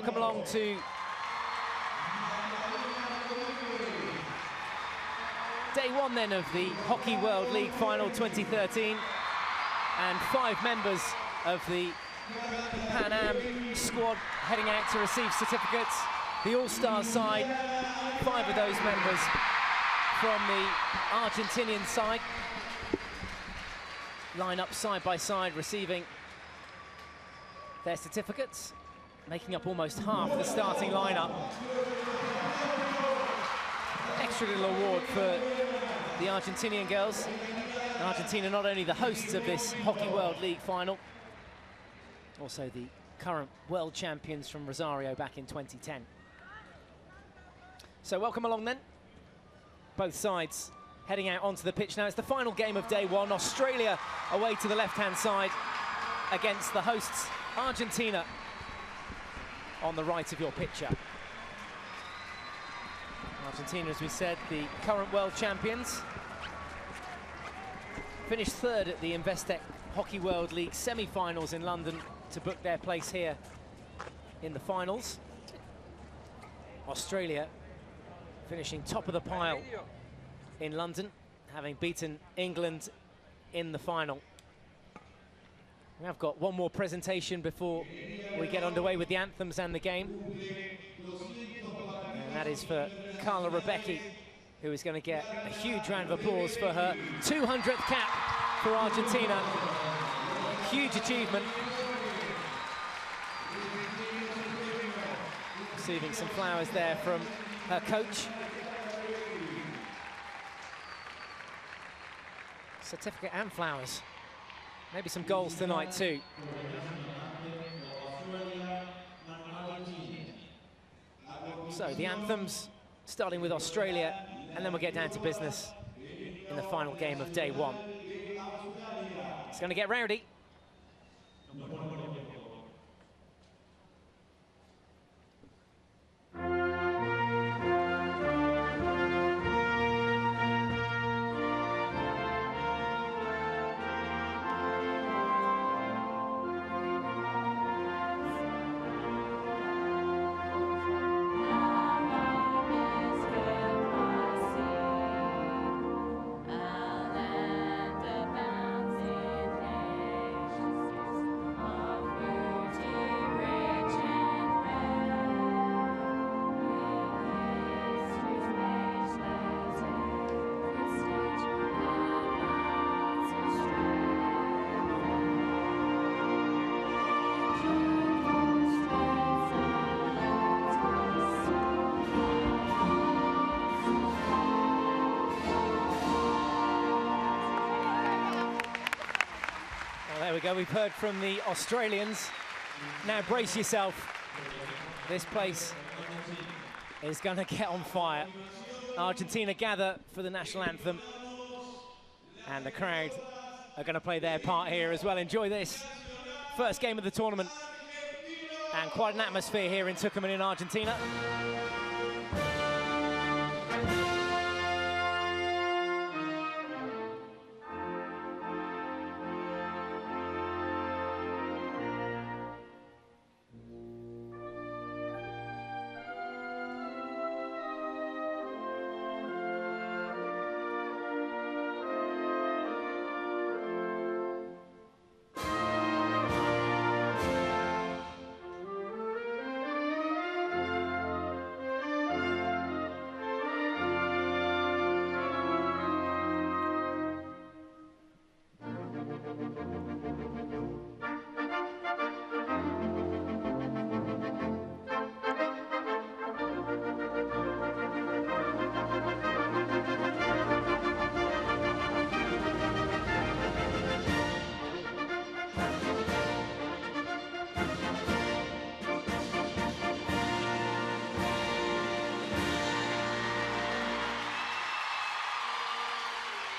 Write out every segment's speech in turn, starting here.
welcome along to day one then of the Hockey World League Final 2013, and 5 members of the Pan Am squad heading out to receive certificates. The All-Star side, 5 of those members from the Argentinian side line up side by side receiving their certificates, making up almost half the starting lineup. Extra little award for the Argentinian girls. Argentina not only the hosts of this Hockey World League final, also the current world champions from Rosario back in 2010. So welcome along then. Both sides heading out onto the pitch now. It's the final game of day one. Australia away to the left-hand side against the hosts Argentina on the right of your picture. Argentina, as we said, the current world champions. Finished third at the Investec Hockey World League semi-finals in London to book their place here in the finals. Australia finishing top of the pile in London, having beaten England in the final. We have got one more presentation before we get underway with the anthems and the game. And that is for Carla Rebecki, who is going to get a huge round of applause for her 200th cap for Argentina. Huge achievement. Receiving some flowers there from her coach. Certificate and flowers. Maybe some goals tonight too. So the anthems, starting with Australia, and then we'll get down to business in the final game of day one. It's going to get rowdy. There we go, we've heard from the Australians. Now brace yourself. This place is going to get on fire. Argentina gather for the national anthem, and the crowd are going to play their part here as well. Enjoy this. First game of the tournament, and quite an atmosphere here in Tucumán in Argentina.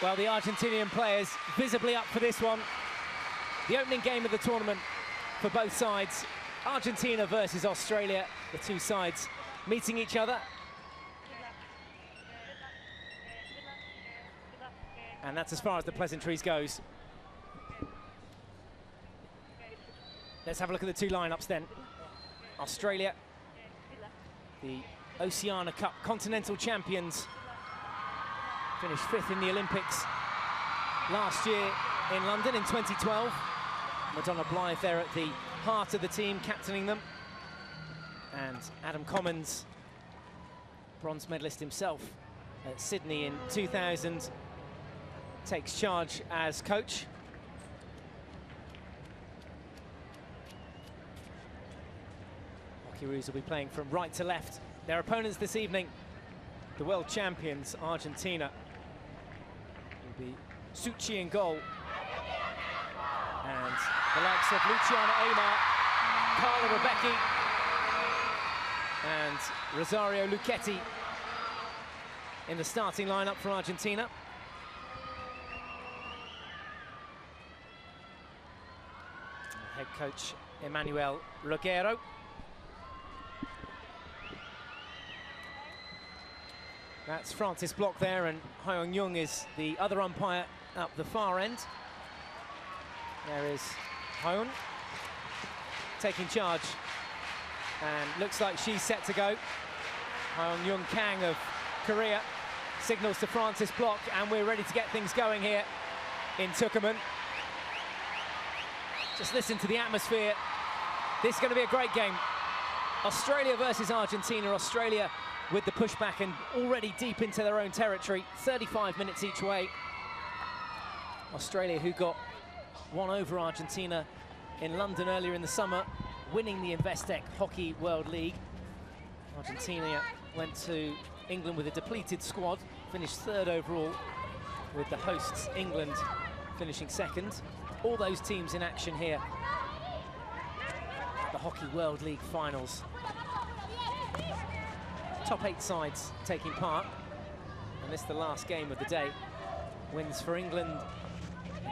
Well, the Argentinian players visibly up for this one. The opening game of the tournament for both sides. Argentina versus Australia, the two sides meeting each other. And that's as far as the pleasantries goes. Let's have a look at the two lineups then. Australia the Oceania Cup continental champions. Finished 5th in the Olympics last year in London in 2012. Madonna Blythe there at the heart of the team, captaining them. And Adam Commons, bronze medalist himself at Sydney in 2000, takes charge as coach. Hockeyroos will be playing from right to left. Their opponents this evening, the world champions, Argentina, will be Suchi in goal. And the likes of Luciana Aymar, Carla Rebecchi, and Rosario Luchetti in the starting lineup for Argentina. Head coach Emmanuel Loguero. That's Francis Block there, and Hyung Jung is the other umpire up the far end. There is Hyun taking charge, and looks like she's set to go. Hyun Jung Kang of Korea signals to Francis Block, and we're ready to get things going here in Tucumán. Just listen to the atmosphere. This is going to be a great game. Australia versus Argentina. Australia with the pushback and already deep into their own territory. 35 minutes each way. Australia, who got one over Argentina in London earlier in the summer, winning the Investec Hockey World League. Argentina went to England with a depleted squad, finished 3rd overall, with the hosts England finishing 2nd. All those teams in action here at the Hockey World League finals. Top 8 sides taking part, and this is the last game of the day. Wins for England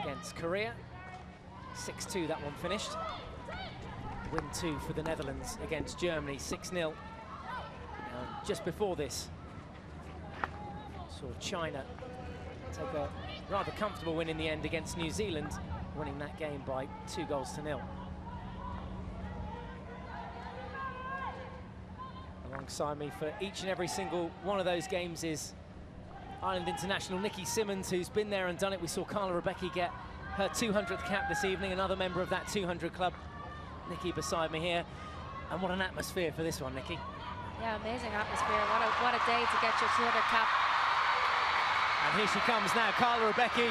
against Korea, 6-2 that one finished. Win 2 for the Netherlands against Germany, 6-0. And just before this, saw China take a rather comfortable win in the end against New Zealand, winning that game by 2-0. Alongside me for each and every single one of those games is Ireland international Nikki Simmons, who's been there and done it. We saw Carla Rebecchi get her 200th cap this evening, another member of that 200 club. Nikki beside me here. And what an atmosphere for this one, Nikki. Yeah, amazing atmosphere. What a day to get your 200 cap. And here she comes now, Carla Rebecchi.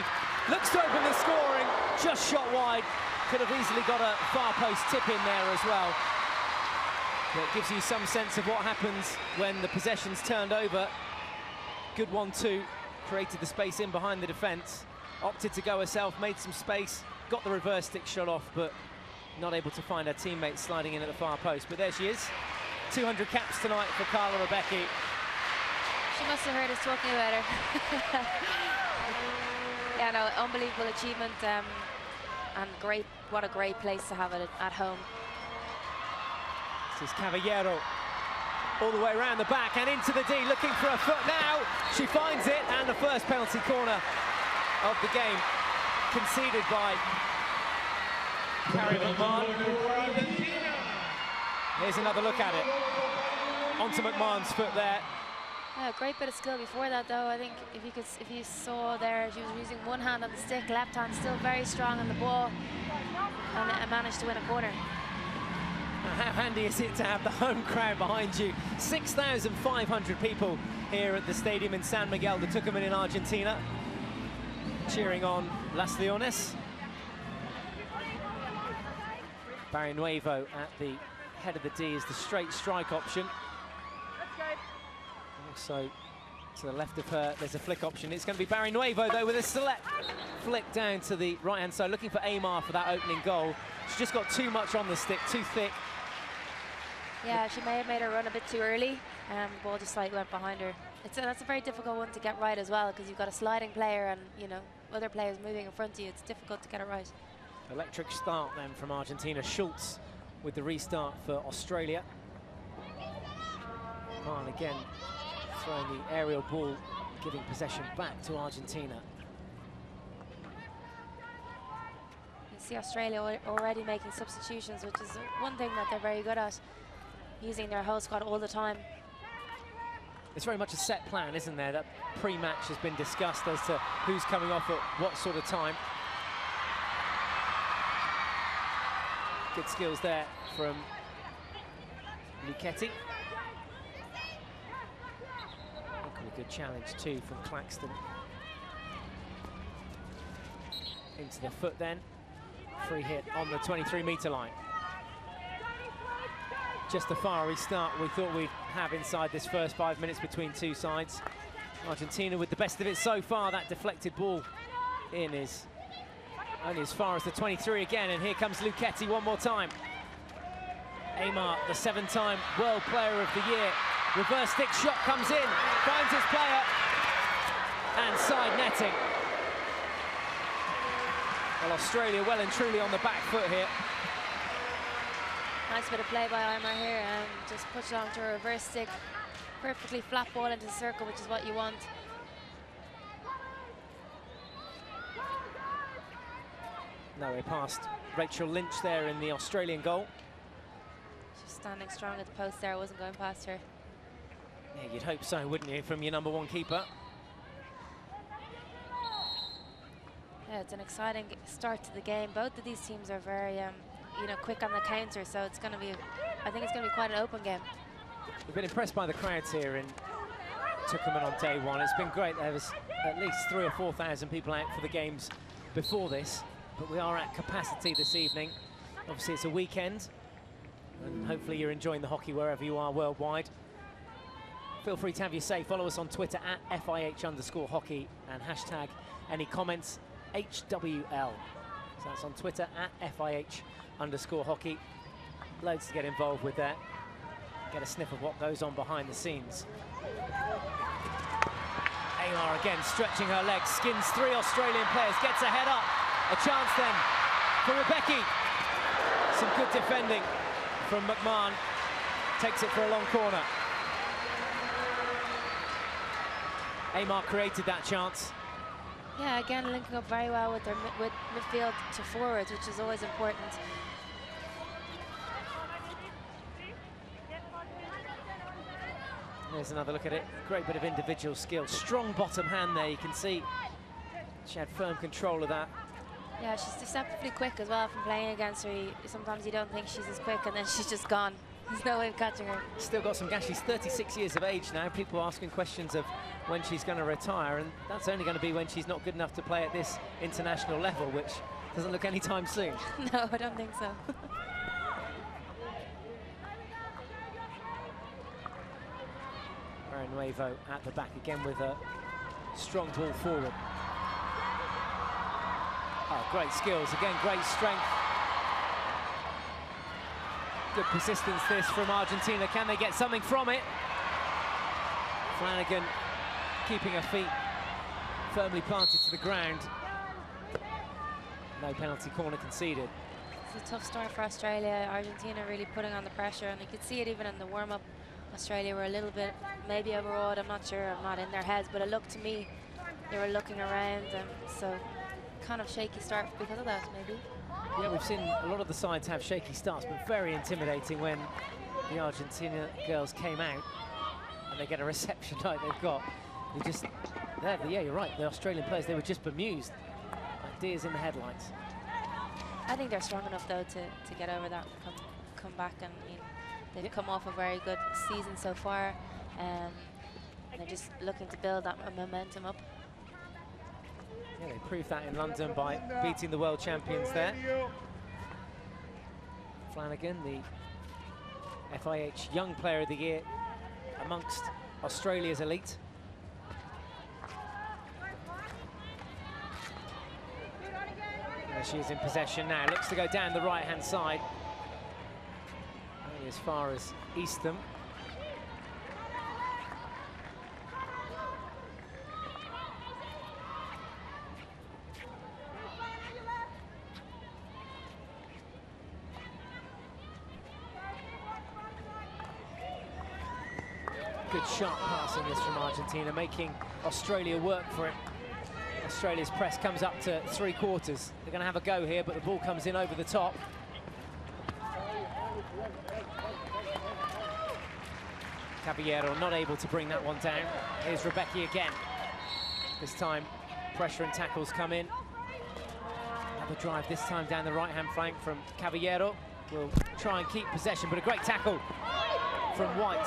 Looks to open the scoring, just shot wide. Could have easily got a far post tip in there as well. But it gives you some sense of what happens when the possession's turned over. Good 1-2, created the space in behind the defence. Opted to go herself, made some space, got the reverse stick shot off, but not able to find her teammates sliding in at the far post. But there she is. 200 caps tonight for Carla Rebecchi. She must have heard us talking about her. Yeah, no, unbelievable achievement, and great. What a great place to have it at home. This is Caballero all the way around the back and into the D, looking for a foot now. She finds it, and the first penalty corner of the game conceded by Carrie McMahon. Here's another look at it. Onto McMahon's foot there. Yeah, great bit of skill before that, though. I think if you saw there, she was using one hand on the stick, left hand still very strong on the ball, and managed to win a corner. How handy is it to have the home crowd behind you? 6,500 people here at the stadium in San Miguel de Tucumán in Argentina, cheering on Las Leones. Barry Nuevo at the head of the D is the straight strike option. Also, to the left of her, there's a flick option. It's going to be Barry Nuevo, though, with a select flick down to the right-hand side, looking for Aymar for that opening goal. She's just got too much on the stick, too thick. Yeah, she may have made her run a bit too early. Ball just slightly went behind her. That's a very difficult one to get right as well, because you've got a sliding player and, you know, other players moving in front of you. It's difficult to get it right. Electric start then from Argentina. Schultz with the restart for Australia. And again, throwing the aerial ball, giving possession back to Argentina. You see Australia already making substitutions, which is one thing that they're very good at, using their whole squad all the time. it's very much a set plan, isn't there? That pre-match has been discussed as to who's coming off at what sort of time. Good skills there from Luchetti. Equally good challenge too from Claxton. Into the foot then. Free hit on the 23-meter line. Just the fiery start we thought we'd have inside this first 5 minutes between two sides. Argentina with the best of it so far. That deflected ball in is only as far as the 23 again, and here comes Luchetti one more time. Aymar, the 7-time World Player of the Year. Reverse stick shot comes in, finds his player, and side netting. Well, Australia well and truly on the back foot here. Nice bit of play by Aymar here, and just push it onto a reverse stick. Perfectly flat ball into the circle, which is what you want. No way past Rachel Lynch there in the Australian goal. She's standing strong at the post there, wasn't going past her. Yeah, you'd hope so, wouldn't you, from your #1 keeper? Yeah, it's an exciting start to the game. Both of these teams are very, you know, quick on the counter, so it's going to be, I think it's going to be quite an open game. We've been impressed by the crowds here in Tucumán on day one. It's been great. There was at least 3,000 or 4,000 people out for the games before this, but we are at capacity this evening. Obviously, it's a weekend, and hopefully you're enjoying the hockey wherever you are worldwide. Feel free to have your say. Follow us on Twitter at @FIH_hockey and hashtag any comments HWL. So that's on Twitter at @FIH_hockey. Loads to get involved with there. Get a sniff of what goes on behind the scenes. Aymar again stretching her legs, skins 3 Australian players, gets a head up. A chance then for Rebecki. Some good defending from McMahon. Takes it for a long corner. Aymar created that chance. Yeah, again, linking up very well with their with midfield to forwards, which is always important. There's another look at it. Great bit of individual skill. Strong bottom hand there, you can see. She had firm control of that. Yeah, she's deceptively quick as well from playing against her. Sometimes you don't think she's as quick, and then she's just gone. There's no way of catching her. Still got some gas. She's 36 years of age now. People asking questions of when she's going to retire, and that's only going to be when she's not good enough to play at this international level, which doesn't look anytime soon. No, I don't think so. Nuevo at the back again with a strong ball forward. Oh, great skills, again, great strength. Good persistence this from Argentina. Can they get something from it? Flanagan keeping her feet firmly planted to the ground. No penalty corner conceded. It's a tough start for Australia. Argentina really putting on the pressure, and you could see it even in the warm-up. Australia were a little bit maybe overawed, I'm not sure, I'm not in their heads, but it looked to me they were looking around, and so kind of shaky start because of that, maybe. Yeah, we've seen a lot of the sides have shaky starts, but very intimidating when the Argentina girls came out and they get a reception like they've got. You just, yeah, you're right, the Australian players, they were just bemused, like deers in the headlights. I think they're strong enough, though, to get over that and come back, and they've come off a very good season so far, and they're just looking to build that momentum up. Yeah, they proved that in London by beating the world champions there. Flanagan, the FIH Young Player of the Year amongst Australia's elite. There she is in possession now, looks to go down the right-hand side. Only as far as Eastham. Good sharp passing this from Argentina, making Australia work for it. Australia's press comes up to 3/4. They're going to have a go here, but the ball comes in over the top. Caballero not able to bring that one down. Here's Rebecca again. This time, pressure and tackles come in. Another drive, this time down the right-hand flank from Caballero. Will try and keep possession, but a great tackle from White.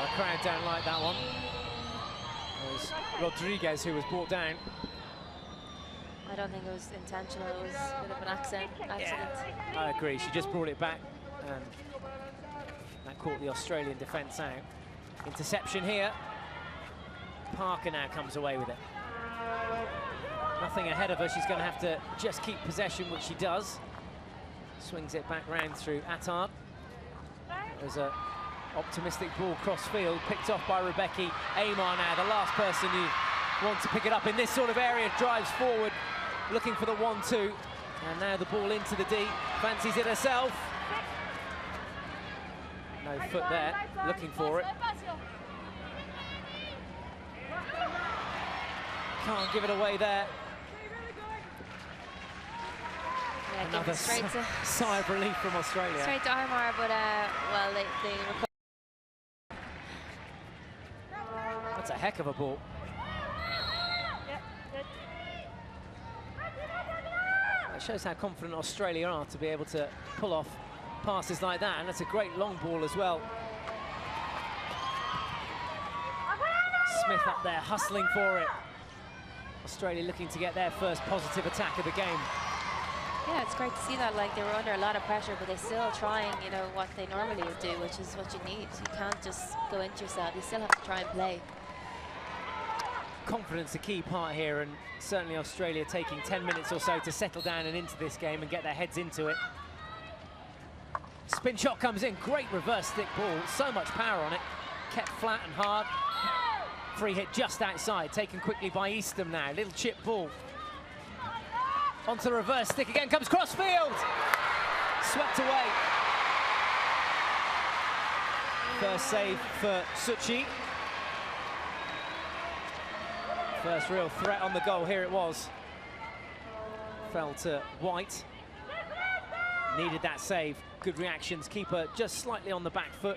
The crowd don't like that one. It was Rodriguez who was brought down. I don't think it was intentional, it was a bit of an accident. Yeah, I agree, she just brought it back and that caught the Australian defence out. Interception here. Parker now comes away with it. Nothing ahead of her, she's going to have to just keep possession, which she does. Swings it back round through Attard. There's a optimistic ball cross-field, picked off by Rebecca. Amar now, the last person you want to pick it up in this sort of area, drives forward, looking for the 1-2. And now the ball into the D, fancies it herself. No foot there, looking for it. Can't give it away there. Yeah, another sigh of relief from Australia. Straight to Amar, but well, they recovered. That's a heck of a ball. That shows how confident Australia are to be able to pull off passes like that, and that's a great long ball as well. Smith up there, hustling for it. Australia looking to get their first positive attack of the game. Yeah, it's great to see that. Like, they were under a lot of pressure, but they're still trying, you know, what they normally would do, which is what you need. You can't just go into yourself. You still have to try and play. Confidence a key part here, and certainly Australia taking 10 minutes or so to settle down and into this game and get their heads into it. Spin shot comes in, great reverse stick ball, so much power on it, kept flat and hard. Free hit just outside, taken quickly by Eastham now, little chip ball. Onto the reverse stick again, comes crossfield! Swept away. First save for Suchi. First real threat on the goal, here it was. Fell to White. Needed that save. Good reactions, keeper just slightly on the back foot.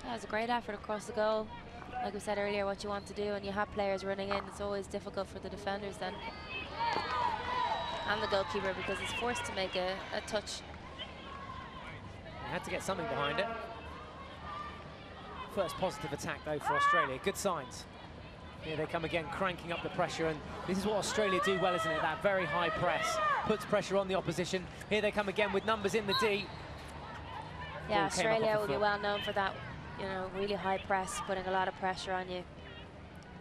That was a great effort across the goal. Like we said earlier, what you want to do when you have players running in, it's always difficult for the defenders then. And the goalkeeper, because he's forced to make a touch. They had to get something behind it. First positive attack though for Australia, good signs. Here they come again, cranking up the pressure, and this is what Australia do well, isn't it? That very high press, puts pressure on the opposition. Here they come again with numbers in the D. Yeah, Australia will be well known for that, you know, really high press, putting a lot of pressure on you,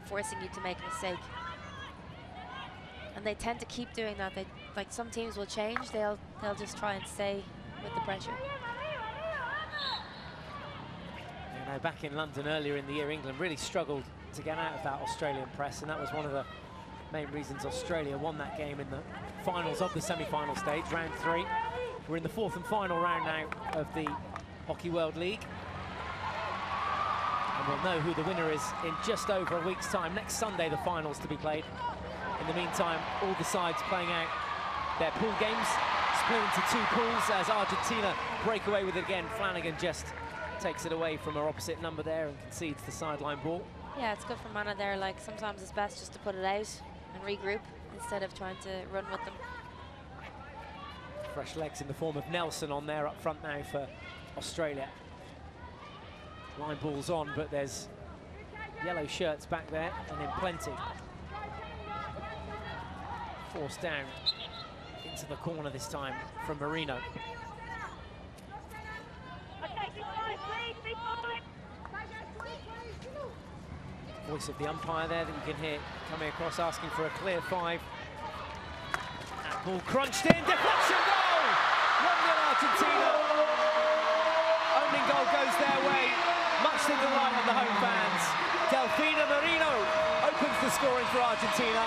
forcing you to make a mistake. And they tend to keep doing that. They, like, some teams will change, they'll just try and stay with the pressure. You know, back in London earlier in the year, England really struggled to get out of that Australian press, and that was one of the main reasons Australia won that game in the finals of the semi-final stage, round 3. We're in the 4th and final round now of the Hockey World League. And we'll know who the winner is in just over a week's time. Next Sunday, the finals to be played. In the meantime, all the sides playing out their pool games, split into 2 pools as Argentina break away with it again. Flanagan just takes it away from her opposite number there and concedes the sideline ball. Yeah, it's good for Mana there. Like, sometimes it's best just to put it out and regroup instead of trying to run with them. Fresh legs in the form of Nelson on there up front now for Australia. Line ball's on, but there's yellow shirts back there and in plenty. Forced down into the corner this time from Marino. Voice of the umpire there that you can hear coming across, asking for a clear 5. That ball crunched in, deflection goal! 1-0 Argentina. Opening goal goes their way, much to the delight of the home fans. Delfina Marino opens the scoring for Argentina.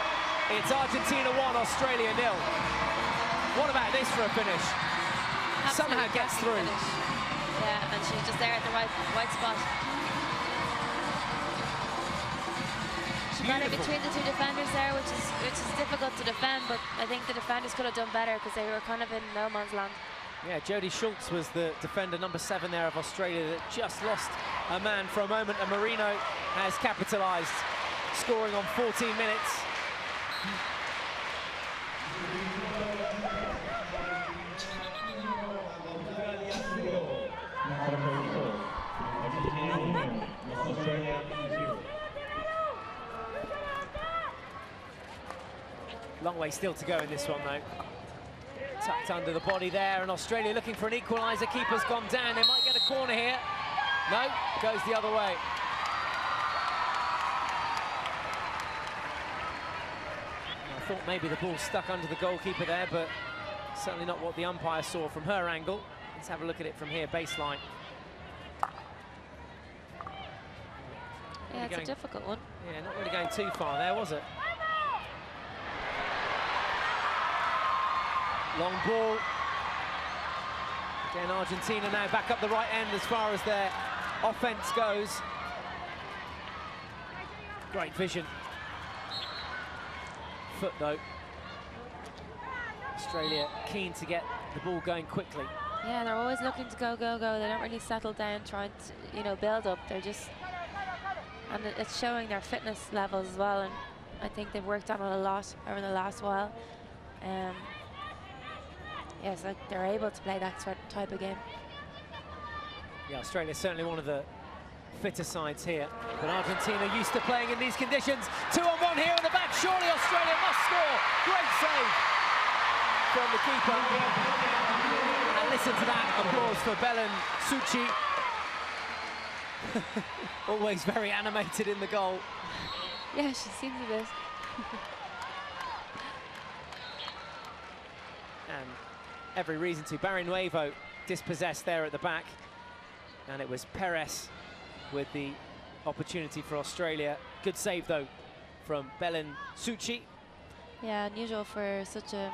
It's Argentina 1, Australia 0. What about this for a finish? Absolutely. Somehow gets through. Finish. Yeah, and she's just there at the right spot. got in between the two defenders there, which is difficult to defend, but I think the defenders could have done better because they were kind of in no man's land. Yeah, Jodie Schultz was the defender, number 7 there of Australia, that just lost a man for a moment, and Marino has capitalised, scoring on 14 minutes. Long way still to go in this one, though. Tucked under the body there, and Australia looking for an equaliser. Keeper's gone down. They might get a corner here. No, goes the other way. I thought maybe the ball stuck under the goalkeeper there, but certainly not what the umpire saw from her angle. Let's have a look at it from here, baseline. Yeah, it's a difficult one. Yeah, not really going too far there, was it? Long ball. Again, Argentina now back up the right end as far as their offense goes. Great vision. Foot, though. Australia keen to get the ball going quickly. Yeah, they're always looking to go, go, go. They don't really settle down trying to, you know, build up. They're just... And it's showing their fitness levels as well, and I think they've worked on it a lot over the last while. Yes, like they're able to play that type of game. Yeah, Australia certainly one of the fitter sides here, but Argentina used to playing in these conditions. 2-on-1 here in the back. Surely Australia must score. Great save from the keeper. And listen to that applause for Belen Suchi. Always very animated in the goal. Yeah, she seems a bit. And every reason to. Barrinuevo dispossessed there at the back, and it was Perez with the opportunity for Australia. Good save though from Belen Suchi. Yeah, unusual for such an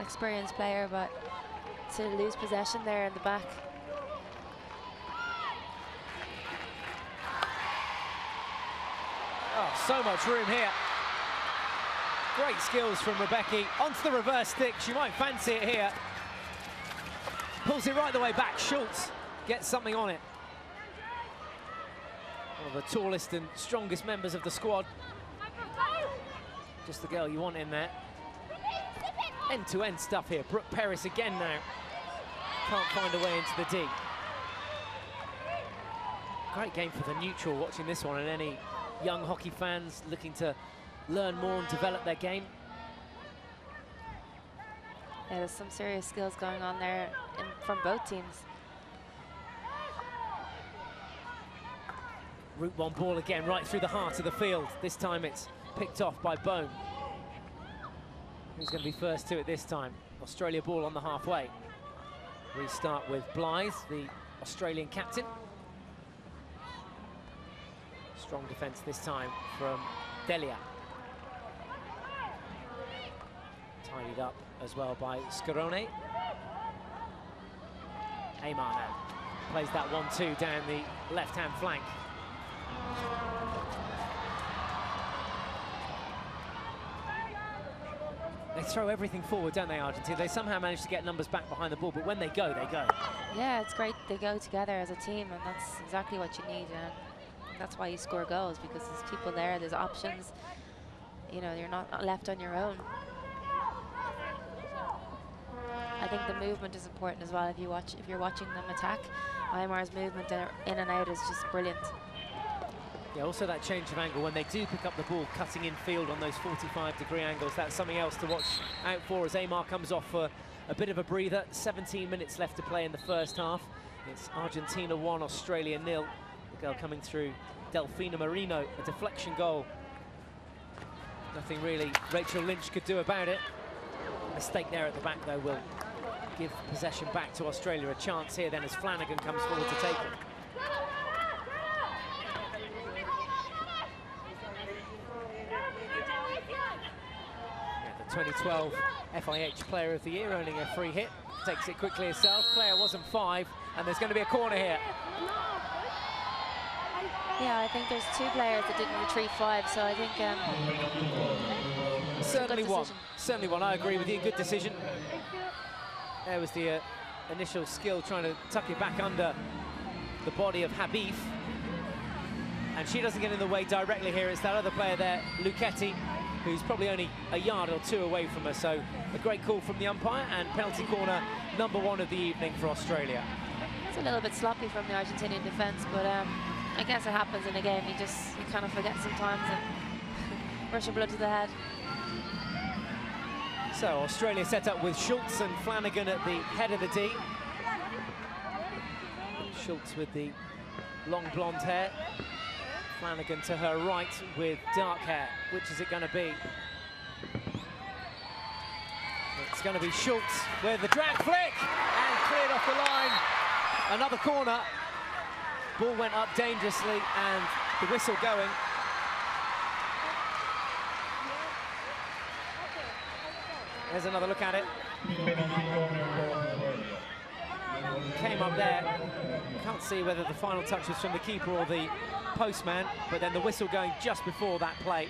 experienced player, but to lose possession there in the back. Oh, so much room here. Great skills from Rebecca. Onto the reverse stick. She might fancy it here. Pulls it right the way back. Schultz gets something on it. One of the tallest and strongest members of the squad. Just the girl you want in there. End-to-end stuff here. Brooke Perez again now. Can't find a way into the D. Great game for the neutral watching this one, and any young hockey fans looking to learn more and develop their game. Yeah, there's some serious skills going on there from both teams. Route 1 ball again, right through the heart of the field. This time it's picked off by Bone. Who's going to be first to it this time? Australia ball on the halfway. Restart with Blythe, the Australian captain. Strong defence this time from Delia. Tidied up as well by Scarone. Aymar now plays that 1-2 down the left-hand flank. They throw everything forward, don't they, Argentina? They somehow manage to get numbers back behind the ball, but when they go, they go. Yeah, it's great they go together as a team, and that's exactly what you need. And that's why you score goals, because there's people there, there's options. You know, you're not left on your own. I think the movement is important as well. If you're watching them attack, Aymar's movement in and out is just brilliant. Yeah, also that change of angle when they do pick up the ball, cutting in field on those 45-degree angles. That's something else to watch out for as Aymar comes off for a bit of a breather. 17 minutes left to play in the first half. It's Argentina 1, Australia 0. The goal coming through Delfina Marino, a deflection goal. Nothing really Rachel Lynch could do about it. Mistake there at the back, though, will give possession back to Australia. A chance here then as Flanagan comes forward to take it. Yeah, the 2012 FIH Player of the Year, earning a free hit. Takes it quickly herself. Player wasn't 5, and there's going to be a corner here. Yeah, I think there's 2 players that didn't retrieve 5, so I think certainly one. I agree with you. Good decision. There was the initial skill trying to tuck it back under the body of Habib, and she doesn't get in the way directly here. It's that other player there, Luchetti, who's probably only a yard or 2 away from her. So a great call from the umpire, and penalty corner number 1 of the evening for Australia. It's a little bit sloppy from the Argentinian defence, but I guess it happens in a game. You kind of forget sometimes and rush of blood to the head. So Australia set up with Schultz and Flanagan at the head of the D. Schultz with the long blonde hair. Flanagan to her right with dark hair. Which is it going to be? It's going to be Schultz with the drag flick and cleared off the line. Another corner. Ball went up dangerously and the whistle going. There's another look at it. Came up there. Can't see whether the final touch was from the keeper or the postman, but then the whistle going just before that play.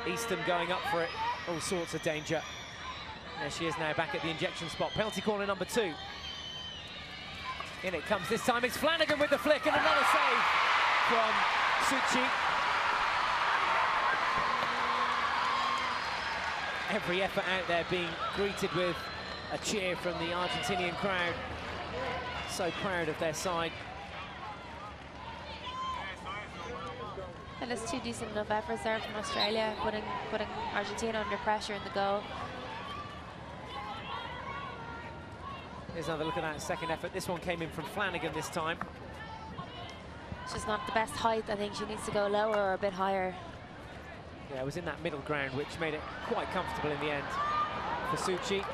Easton going up for it. All sorts of danger. There she is now back at the injection spot. Penalty corner number 2. In it comes this time. It's Flanagan with the flick and another save from Suchi. Every effort out there being greeted with a cheer from the Argentinian crowd. So proud of their side. And there's 2 decent enough efforts there from Australia, putting Argentina under pressure in the goal. Here's another look at that second effort. This one came in from Flanagan this time. She's not the best height. I think she needs to go lower or a bit higher. Yeah, it was in that middle ground, which made it quite comfortable in the end for Suchi.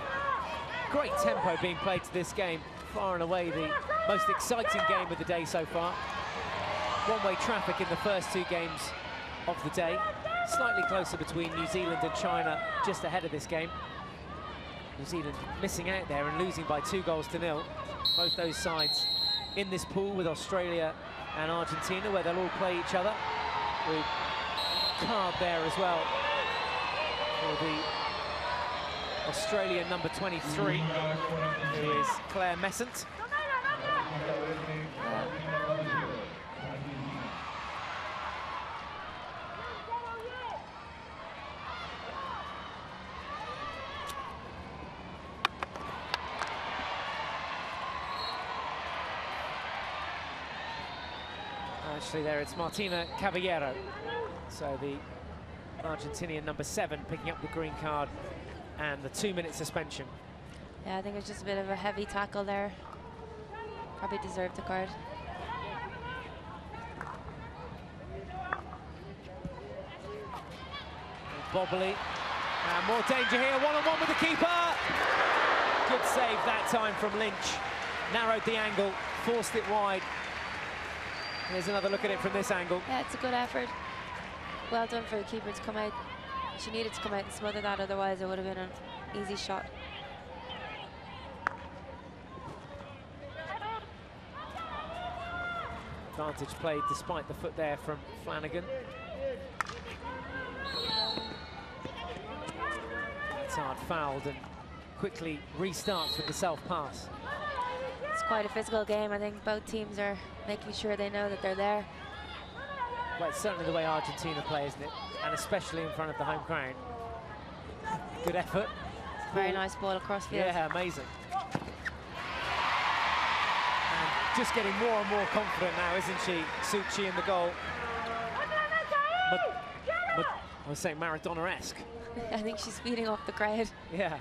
Great tempo being played to this game. Far and away the most exciting game of the day so far. One-way traffic in the first 2 games of the day. Slightly closer between New Zealand and China just ahead of this game. New Zealand missing out there and losing by 2-0. Both those sides in this pool with Australia and Argentina, where they'll all play each other. With card there as well for the Australian number 23, who is Claire Messent. Actually there it's Martina Caballero. So the Argentinian number 7 picking up the green card and the 2-minute suspension. Yeah, I think it's just a bit of a heavy tackle there. Probably deserved the card. Bobbly. And more danger here, one-on-one with the keeper. Good save that time from Lynch. Narrowed the angle, forced it wide. Here's another look at it from this angle. Yeah, it's a good effort. Well done for the keeper to come out. She needed to come out and smother that, otherwise it would have been an easy shot. Advantage played despite the foot there from Flanagan. Hazard fouled and quickly restarts with the self-pass. It's quite a physical game. I think both teams are making sure they know that they're there. Well, it's certainly the way Argentina play, isn't it? And especially in front of the home crowd. Good effort. Very nice ball across field. Yeah, amazing. And just getting more and more confident now, isn't she? Suchi in the goal. I was saying Maradona-esque. I think she's feeding off the crowd. Yeah.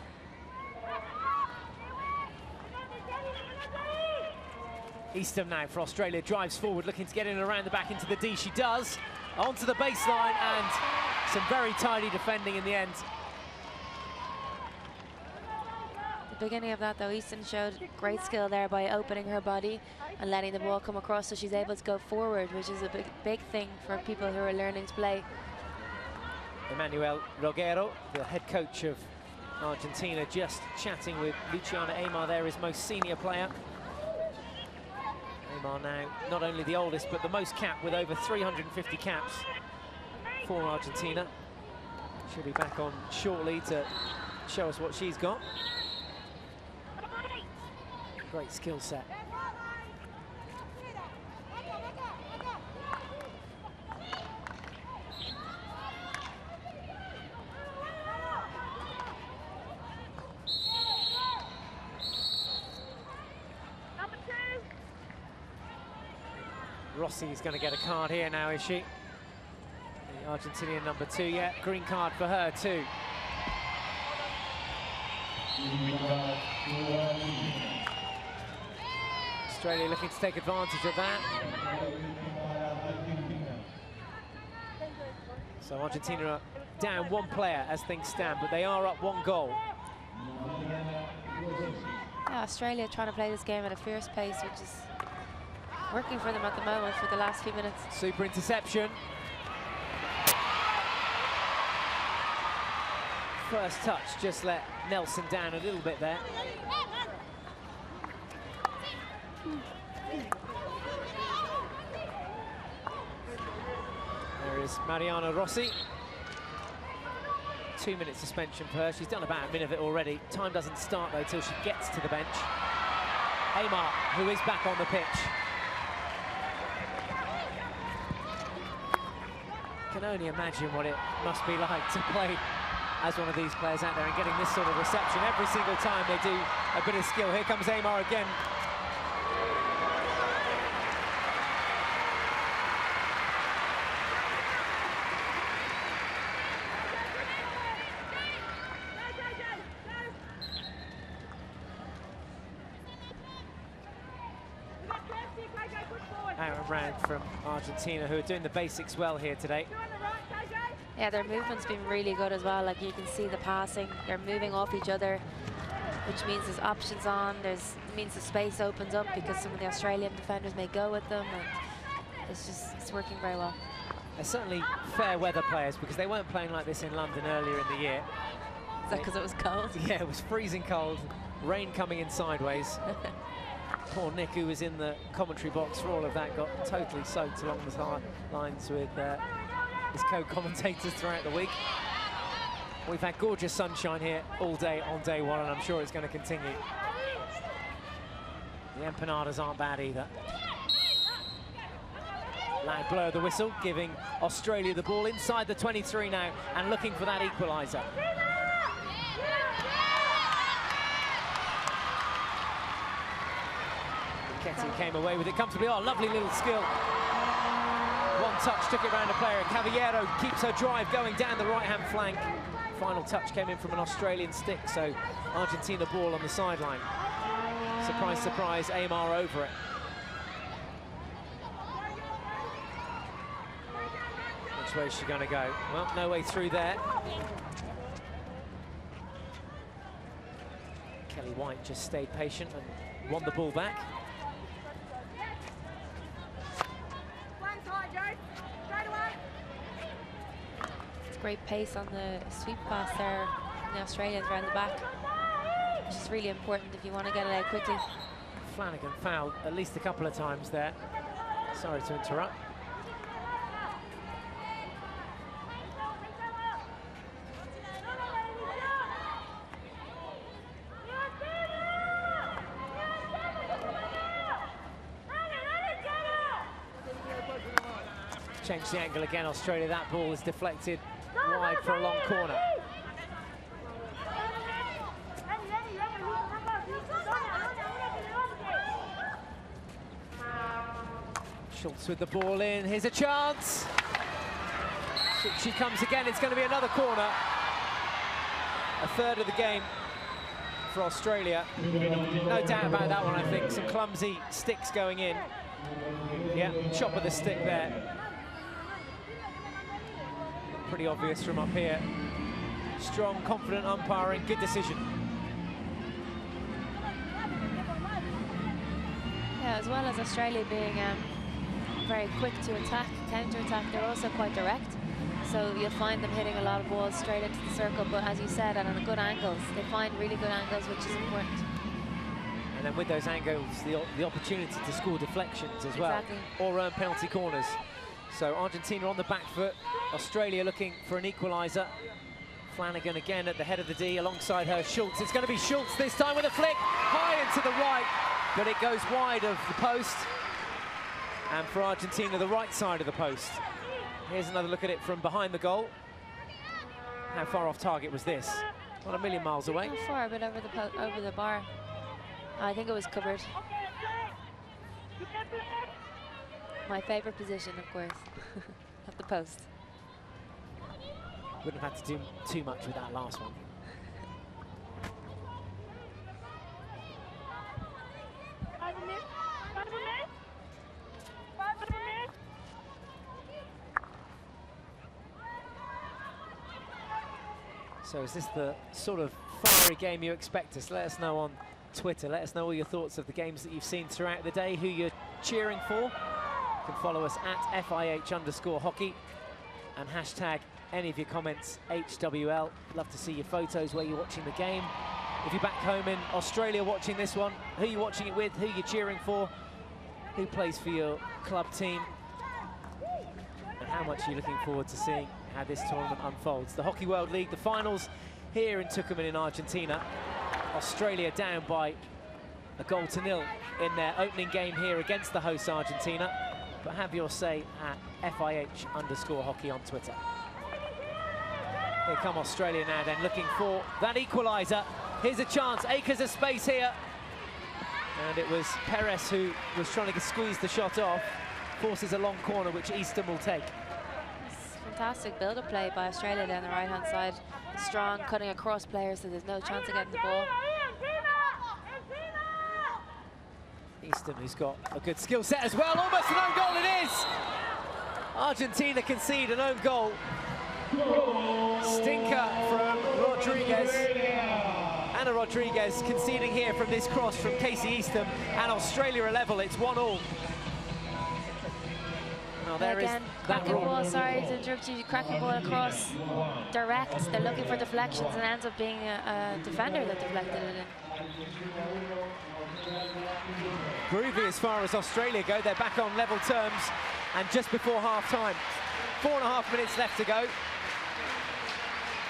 Easton now for Australia, drives forward, looking to get in around the back into the D. She does. Onto the baseline, and some very tidy defending in the end. At the beginning of that, though, Easton showed great skill there by opening her body and letting the ball come across, so she's able to go forward, which is a big thing for people who are learning to play. Emmanuel Roguero, the head coach of Argentina, just chatting with Luciana Aymar there, his most senior player. Aymar now not only the oldest, but the most capped, with over 350 caps for Argentina. She'll be back on shortly to show us what she's got. Great skill set. Rossi is going to get a card here now, is she? The Argentinian number 2, yeah, green card for her too. Australia looking to take advantage of that. So Argentina are down 1 player as things stand, but they are up 1 goal. Yeah, Australia trying to play this game at a fierce pace, which is working for them at the moment for the last few minutes. Super interception. First touch just let Nelson down a little bit there. There is Mariana Rossi. 2-minute suspension for her. She's done about a minute of it already. Time doesn't start though till she gets to the bench. Aymar, who is back on the pitch. Can only imagine what it must be like to play as one of these players out there and getting this sort of reception every single time they do a bit of skill. Here comes Aymar again. Aaron Round from Argentina, who are doing the basics well here today. Yeah, their movement's been really good as well. Like, you can see the passing, they're moving off each other, which means there's options on. It means the space opens up because some of the Australian defenders may go with them, and it's working very well. They're certainly fair weather players, because they weren't playing like this in London earlier in the year. Is that because it was cold? Yeah, it was freezing cold, rain coming in sideways. Poor Nick, who was in the commentary box for all of that, got totally soaked along the lines with his co-commentators throughout the week. We've had gorgeous sunshine here all day on day 1, and I'm sure it's going to continue. The empanadas aren't bad either. Loud blow of the whistle, giving Australia the ball inside the 23 now, and looking for that equaliser. Ketty came away with it comfortably. Oh, lovely little skill. One touch, took it round a player. Caballero keeps her drive going down the right-hand flank. Final touch came in from an Australian stick, so Argentina ball on the sideline. Surprise, surprise, Aymar over it. Which way is she going to go? Well, no way through there. Kelly White just stayed patient and won the ball back. Great pace on the sweep pass there, the Australians around the back, which is really important if you want to get it out quickly. Flanagan fouled at least a couple of times there. Sorry to interrupt. Change the angle again, Australia. That ball is deflected wide for a long corner. Schultz with the ball in. Here's a chance. She comes again. It's going to be another corner. A third of the game for Australia. No doubt about that one, I think. Some clumsy sticks going in. Yeah, chop of the stick there. Pretty obvious from up here. Strong, confident umpiring, good decision. Yeah, as well as Australia being very quick to attack, counter-attack, they're also quite direct. So you'll find them hitting a lot of balls straight into the circle, but as you said, and on good angles. They find really good angles, which is important. And then with those angles, the opportunity to score deflections as well, or earn penalty corners. So Argentina on the back foot, Australia looking for an equaliser. Flanagan again at the head of the D, alongside her Schultz. It's going to be Schultz this time with a flick, high and to the right, but it goes wide of the post. And for Argentina, the right side of the post. Here's another look at it from behind the goal. How far off target was this? Not a million miles away. Not far, but over the bar. I think it was covered. My favourite position, of course, at the post. Wouldn't have had to do too much with that last one. So is this the sort of fiery game you expect us? Let us know on Twitter. Let us know all your thoughts of the games that you've seen throughout the day, who you're cheering for. You can follow us at FIH_hockey and hashtag any of your comments HWL. Love to see your photos where you're watching the game. If you're back home in Australia watching this one, who you're watching it with, who you're cheering for, who plays for your club team, and how much you're looking forward to seeing how this tournament unfolds. The Hockey World League, the finals here in Tucumán in Argentina. Australia down by 1-0 in their opening game here against the hosts Argentina. But have your say at FIH_hockey on Twitter. Here come Australia now then, looking for that equaliser. Here's a chance, acres of space here. And it was Perez who was trying to squeeze the shot off. Forces a long corner, which Easton will take. Fantastic build-up play by Australia down the right-hand side. Strong, cutting across players, so there's no chance of getting the ball. Easton, who's got a good skill set as well. Almost an own goal, it is! Argentina concede an own goal. Stinker from Rodriguez. Anna Rodriguez conceding here from this cross from Casey Easton. And Australia are level, it's 1-1. Now there again, is cracking ball, sorry to interrupt you, cracking ball across, direct. They're looking for deflections and ends up being a defender that deflected it in. Groovy as far as Australia go. They're back on level terms and just before half-time. 4.5 minutes left to go.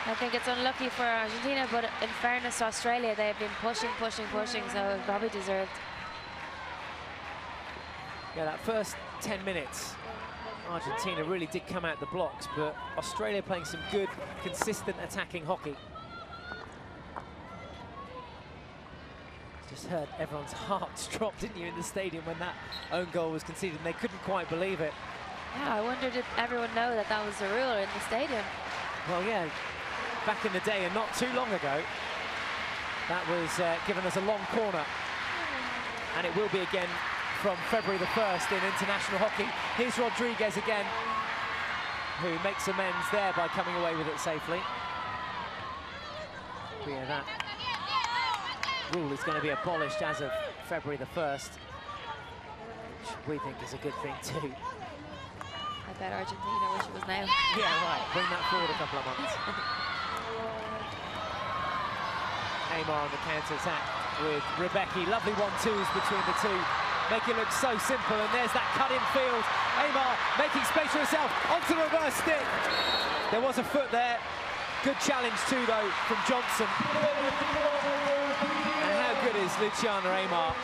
I think it's unlucky for Argentina, but in fairness to Australia, they've been pushing, so it probably deserved. Yeah, that first 10 minutes, Argentina really did come out the blocks, but Australia playing some good, consistent attacking hockey. Just heard everyone's hearts drop, didn't you, in the stadium when that own goal was conceded, and they couldn't quite believe it. Yeah, I wondered if everyone know that that was the rule in the stadium. Well, yeah, back in the day and not too long ago, that was given us a long corner, and it will be again from February the 1st in international hockey. Here's Rodriguez again, who makes amends there by coming away with it safely. Yeah, that rule is going to be abolished as of February the 1st, which we think is a good thing too. I bet Argentina wish it was now. Yeah, right, bring that forward a couple of months. Aymar on the counter-attack with Rebecki. Lovely 1-2s between the two. Make it look so simple, and there's that cut in field. Aymar making space for herself, onto the reverse stick. There was a foot there. Good challenge too, though, from Johnson. And how good is Luciana Aymar?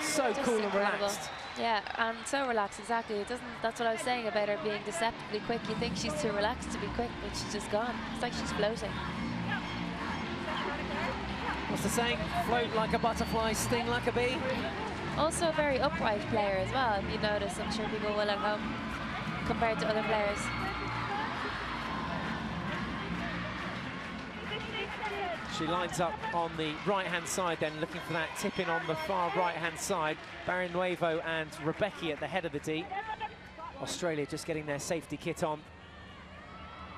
So Just cool and incredible. relaxed. Yeah, and so relaxed, exactly. It doesn't. That's what I was saying about her being deceptively quick. You think she's too relaxed to be quick, but she's just gone. It's like she's floating. What's the saying? Float like a butterfly, sting like a bee. Also a very upright player as well, if you notice. I'm sure people will at home, compared to other players. She lines up on the right-hand side then, looking for that tip-in on the far right-hand side. Barrienuevo and Rebecki at the head of the D. Australia just getting their safety kit on.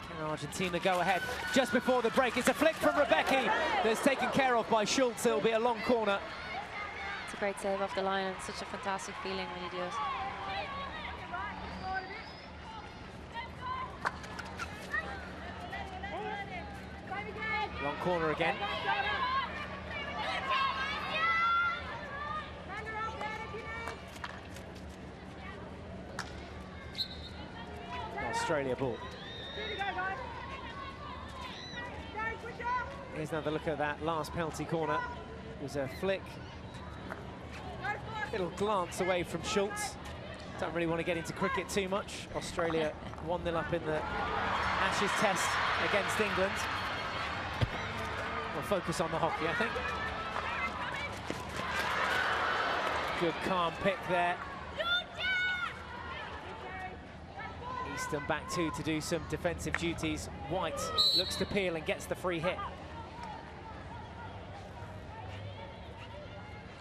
Can Argentina go ahead just before the break? It's a flick from Rebecki that's taken care of by Schultz. It'll be a long corner. It's a great save off the line, and such a fantastic feeling when you do it. Long corner again. Australia ball. Here's another look at that last penalty corner. It was a flick. Little glance away from Schultz. Don't really want to get into cricket too much. Australia 1-0 up in the Ashes test against England. We'll focus on the hockey, I think. Good calm pick there. Easton back to do some defensive duties. White looks to peel and gets the free hit.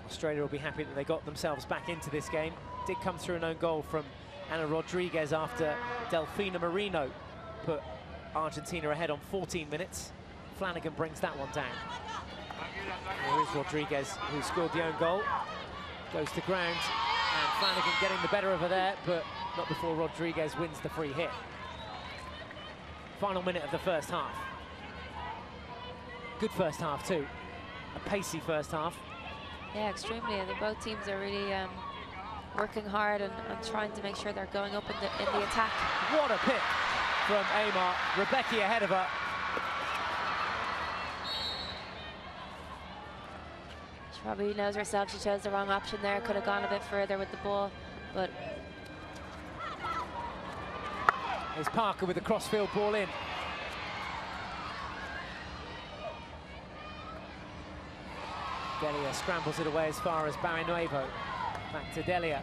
Australia will be happy that they got themselves back into this game. Did come through an own goal from Ana Rodriguez after Delfina Marino put Argentina ahead on 14 minutes. Flanagan brings that one down. There is Rodriguez, who scored the own goal. Goes to ground, and Flanagan getting the better of her there, but not before Rodriguez wins the free hit. Final minute of the first half. Good first half too. A pacey first half. Yeah, extremely. I think both teams are really working hard and trying to make sure they're going up in the attack. What a pick from Amar. Rebecca ahead of her. She probably knows herself she chose the wrong option there. Could have gone a bit further with the ball, but... Here's Parker with the crossfield ball in. Delia scrambles it away as far as Barrienuevo. Back to Delia.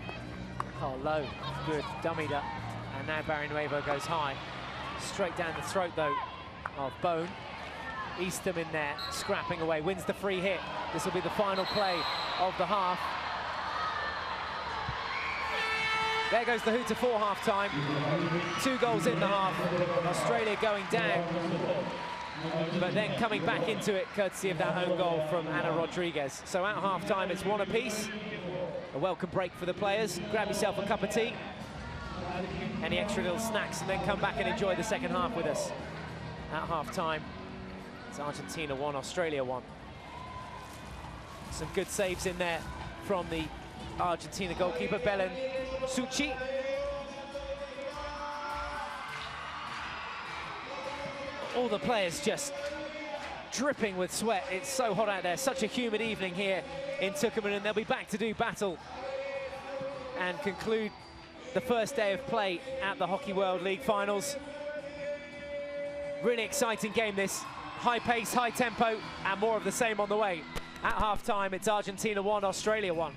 Oh, low. Good. Dummied up. And now Barrienuevo goes high. Straight down the throat, though, of Bone. Eastham in there, scrapping away. Wins the free hit. This will be the final play of the half. There goes the hooter for half-time. 2 goals in the half. Australia going down, but then coming back into it courtesy of that own goal from Ana Rodriguez. So at half-time, it's 1 apiece. A welcome break for the players. Grab yourself a cup of tea, any extra little snacks, and then come back and enjoy the second half with us. At half-time, it's Argentina 1, Australia 1. Some good saves in there from the Argentina goalkeeper, Belen Suchi. All the players just dripping with sweat. It's so hot out there. Such a humid evening here in Tucumán, and they'll be back to do battle and conclude the first day of play at the Hockey World League finals. Really exciting game this. High pace, high tempo, and more of the same on the way. At half-time, it's Argentina 1, Australia 1.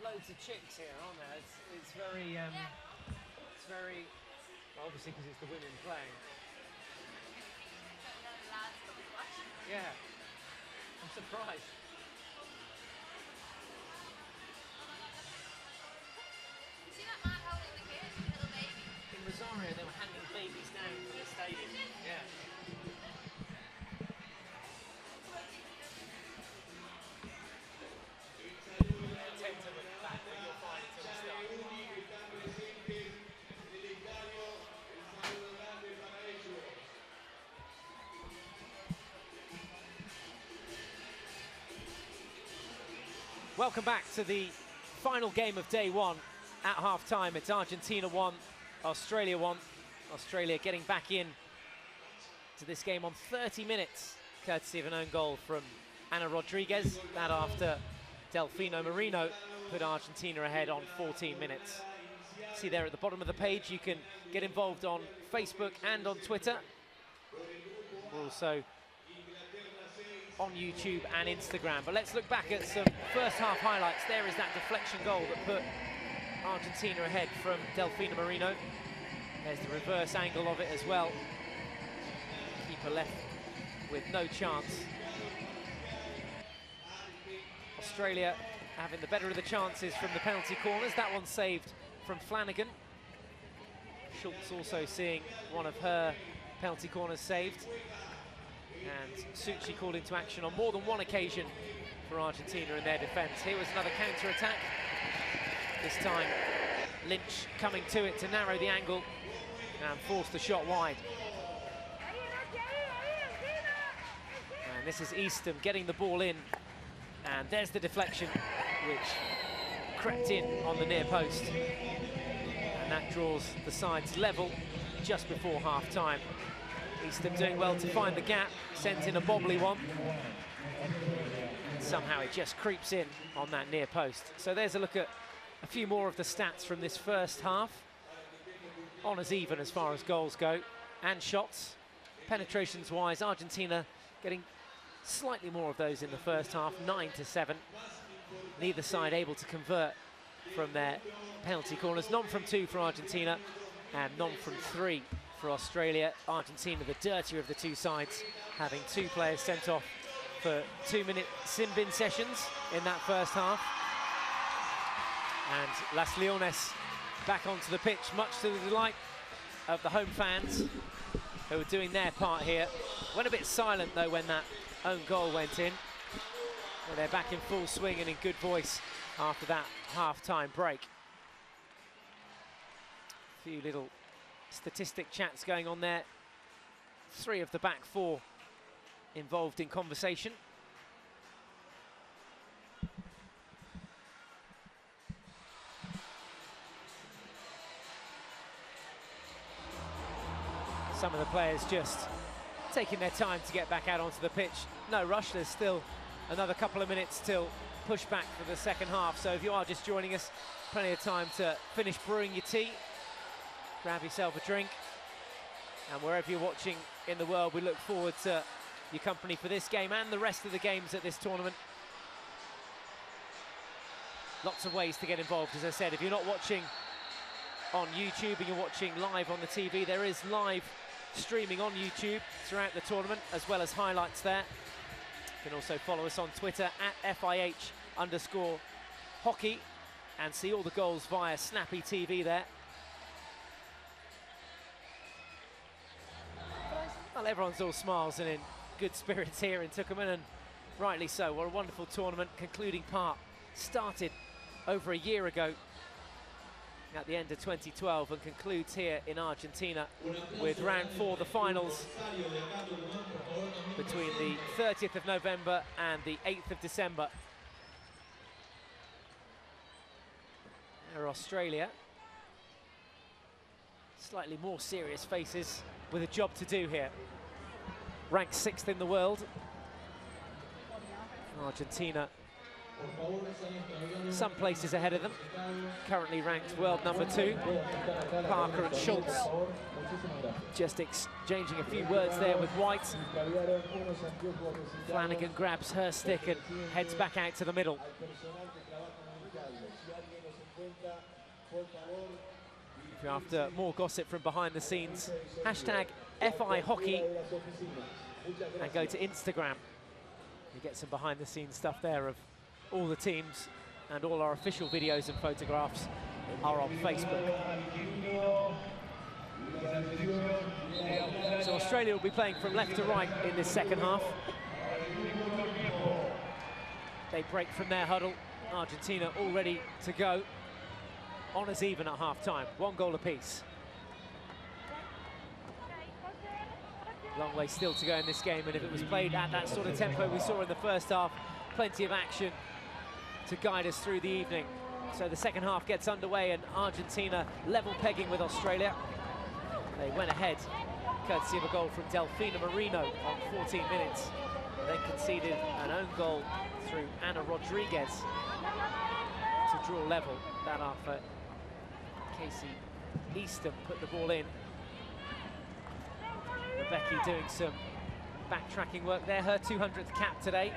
Loads of chicks here, aren't there? It's very, well, obviously because it's the women playing. Yeah, I'm surprised. See that man holding the kid, the little baby? In Rosario, they were handing babies down from the stadium. Yeah. Welcome back to the final game of day one. At half-time, it's Argentina 1, Australia 1. Australia getting back in to this game on 30 minutes, courtesy of an own goal from Ana Rodriguez. That after Delfino Marino put Argentina ahead on 14 minutes. See there at the bottom of the page, you can get involved on Facebook and on Twitter. We're also on YouTube and Instagram. But let's look back at some first half highlights. There is that deflection goal that put Argentina ahead from Delfino Marino. There's the reverse angle of it as well. Keeper left with no chance. Australia having the better of the chances from the penalty corners. That one saved from Flanagan. Schultz also seeing one of her penalty corners saved. And Succi called into action on more than one occasion for Argentina in their defence. Here was another counter-attack. This time, Lynch coming to it to narrow the angle and force the shot wide. And this is Eastham getting the ball in. And there's the deflection, which crept in on the near post. And that draws the sides level just before half-time. Eastham doing well to find the gap, sends in a bobbly one. And somehow it just creeps in on that near post. So there's a look at a few more of the stats from this first half. Honours even as far as goals go, and shots. Penetrations-wise, Argentina getting slightly more of those in the first half, 9-7. Neither side able to convert from their penalty corners. None from 2 for Argentina, and none from 3 for Australia. Argentina, the dirtier of the two sides, having 2 players sent off for 2-minute sin bin sessions in that first half. And Las Leones back onto the pitch, much to the delight of the home fans who were doing their part here. Went a bit silent though when that own goal went in. But they're back in full swing and in good voice after that half-time break. A few little statistic chats going on there. 3 of the back 4 involved in conversation. Some of the players just taking their time to get back out onto the pitch. No rush, there's still another couple of minutes till push back for the second half. So if you are just joining us, plenty of time to finish brewing your tea, grab yourself a drink, and wherever you're watching in the world, we look forward to your company for this game and the rest of the games at this tournament. Lots of ways to get involved, as I said. If you're not watching on YouTube and you're watching live on the TV, there is live streaming on YouTube throughout the tournament, as well as highlights there. You can also follow us on Twitter at FIH_hockey and see all the goals via Snappy TV there. Well, everyone's all smiles and in good spirits here in Tucumán, and rightly so. What a wonderful tournament. Concluding part started over a year ago at the end of 2012 and concludes here in Argentina with round 4, the finals, between the 30th of November and the 8th of December. There are Australia. Slightly more serious faces with a job to do here. Ranked 6th in the world. Argentina, some places ahead of them. Currently ranked world number 2. Parker and Schultz just exchanging a few words there with White. Flanagan grabs her stick and heads back out to the middle. If you're after more gossip from behind the scenes, hashtag FI Hockey and go to Instagram. You get some behind the scenes stuff there of all the teams, and all our official videos and photographs are on Facebook. So Australia will be playing from left to right in this second half. They break from their huddle. Argentina all ready to go. Honours even at half-time, 1 goal apiece. Long way still to go in this game, and if it was played at that sort of tempo we saw in the first half, plenty of action to guide us through the evening. So the second half gets underway and Argentina level pegging with Australia. They went ahead, courtesy of a goal from Delfina Marino on 14 minutes, and then conceded an own goal through Ana Rodriguez to draw level. That after Casey Easton put the ball in. Rebecca doing some backtracking work there, her 200th cap today.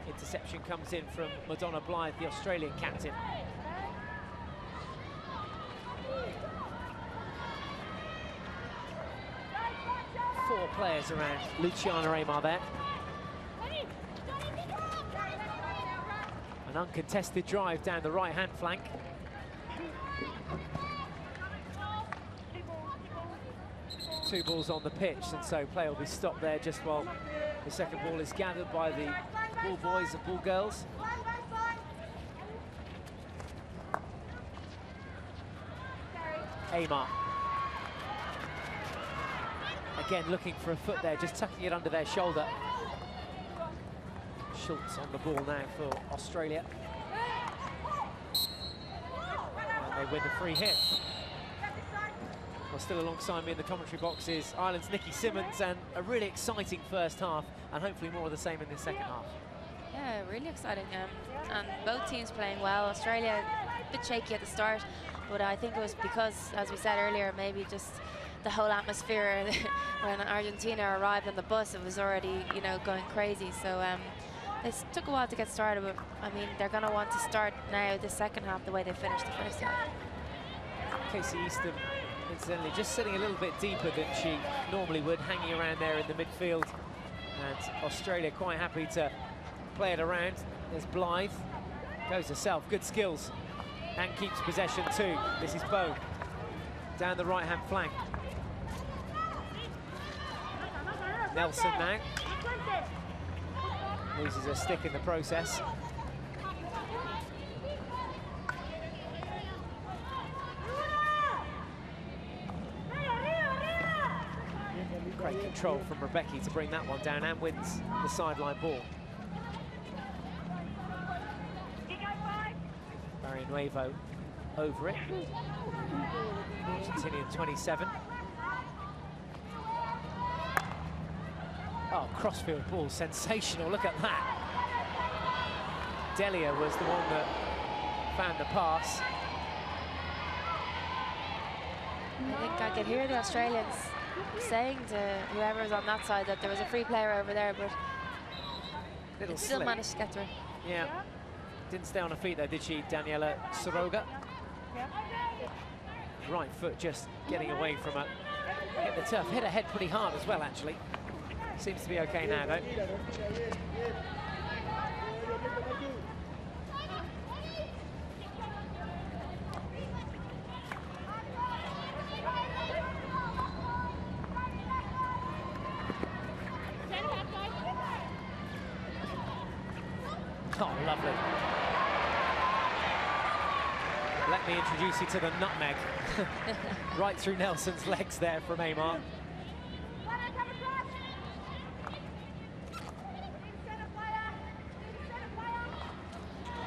Interception comes in from Madonna Blythe, the Australian captain. Four players around Luciana Aymar there. An uncontested drive down the right-hand flank. Two balls on the pitch, and so play will be stopped there just while the second ball is gathered by the ball boys and ball girls. Aymar. Again looking for a foot there, just tucking it under their shoulder. Schultz on the ball now for Australia. And they win the free hit. Well, still alongside me in the commentary box is Ireland's Nikki Simmons, and a really exciting first half, and hopefully more of the same in this second half. Yeah, really exciting. And both teams playing well. Australia a bit shaky at the start, but I think it was because, as we said earlier, maybe just the whole atmosphere when Argentina arrived on the bus, it was already, you know, going crazy. So it took a while to get started, but I mean, they're going to want to start now the second half the way they finished the first half. Casey Easton, incidentally, just sitting a little bit deeper than she normally would, hanging around there in the midfield. And Australia quite happy to play it around. There's Blythe, goes herself, good skills, and keeps possession too. This is Bow, down the right-hand flank. Nelson now. Loses her stick in the process. Great control from Rebecca to bring that one down, and wins the sideline ball. Barrionuevo over it. Argentinian 27. Oh, crossfield ball, sensational, look at that. Delia was the one that found the pass. I think I could hear the Australians saying to whoever was on that side that there was a free player over there, but it still managed to get to her. Yeah, didn't stay on her feet though, did she, Daniela Soroga? Right foot just getting away from her. Hit the turf, hit her head pretty hard as well, actually. Seems to be okay now, though. Oh, lovely. Let me introduce you to the nutmeg. Right through Nelson's legs there from Amar.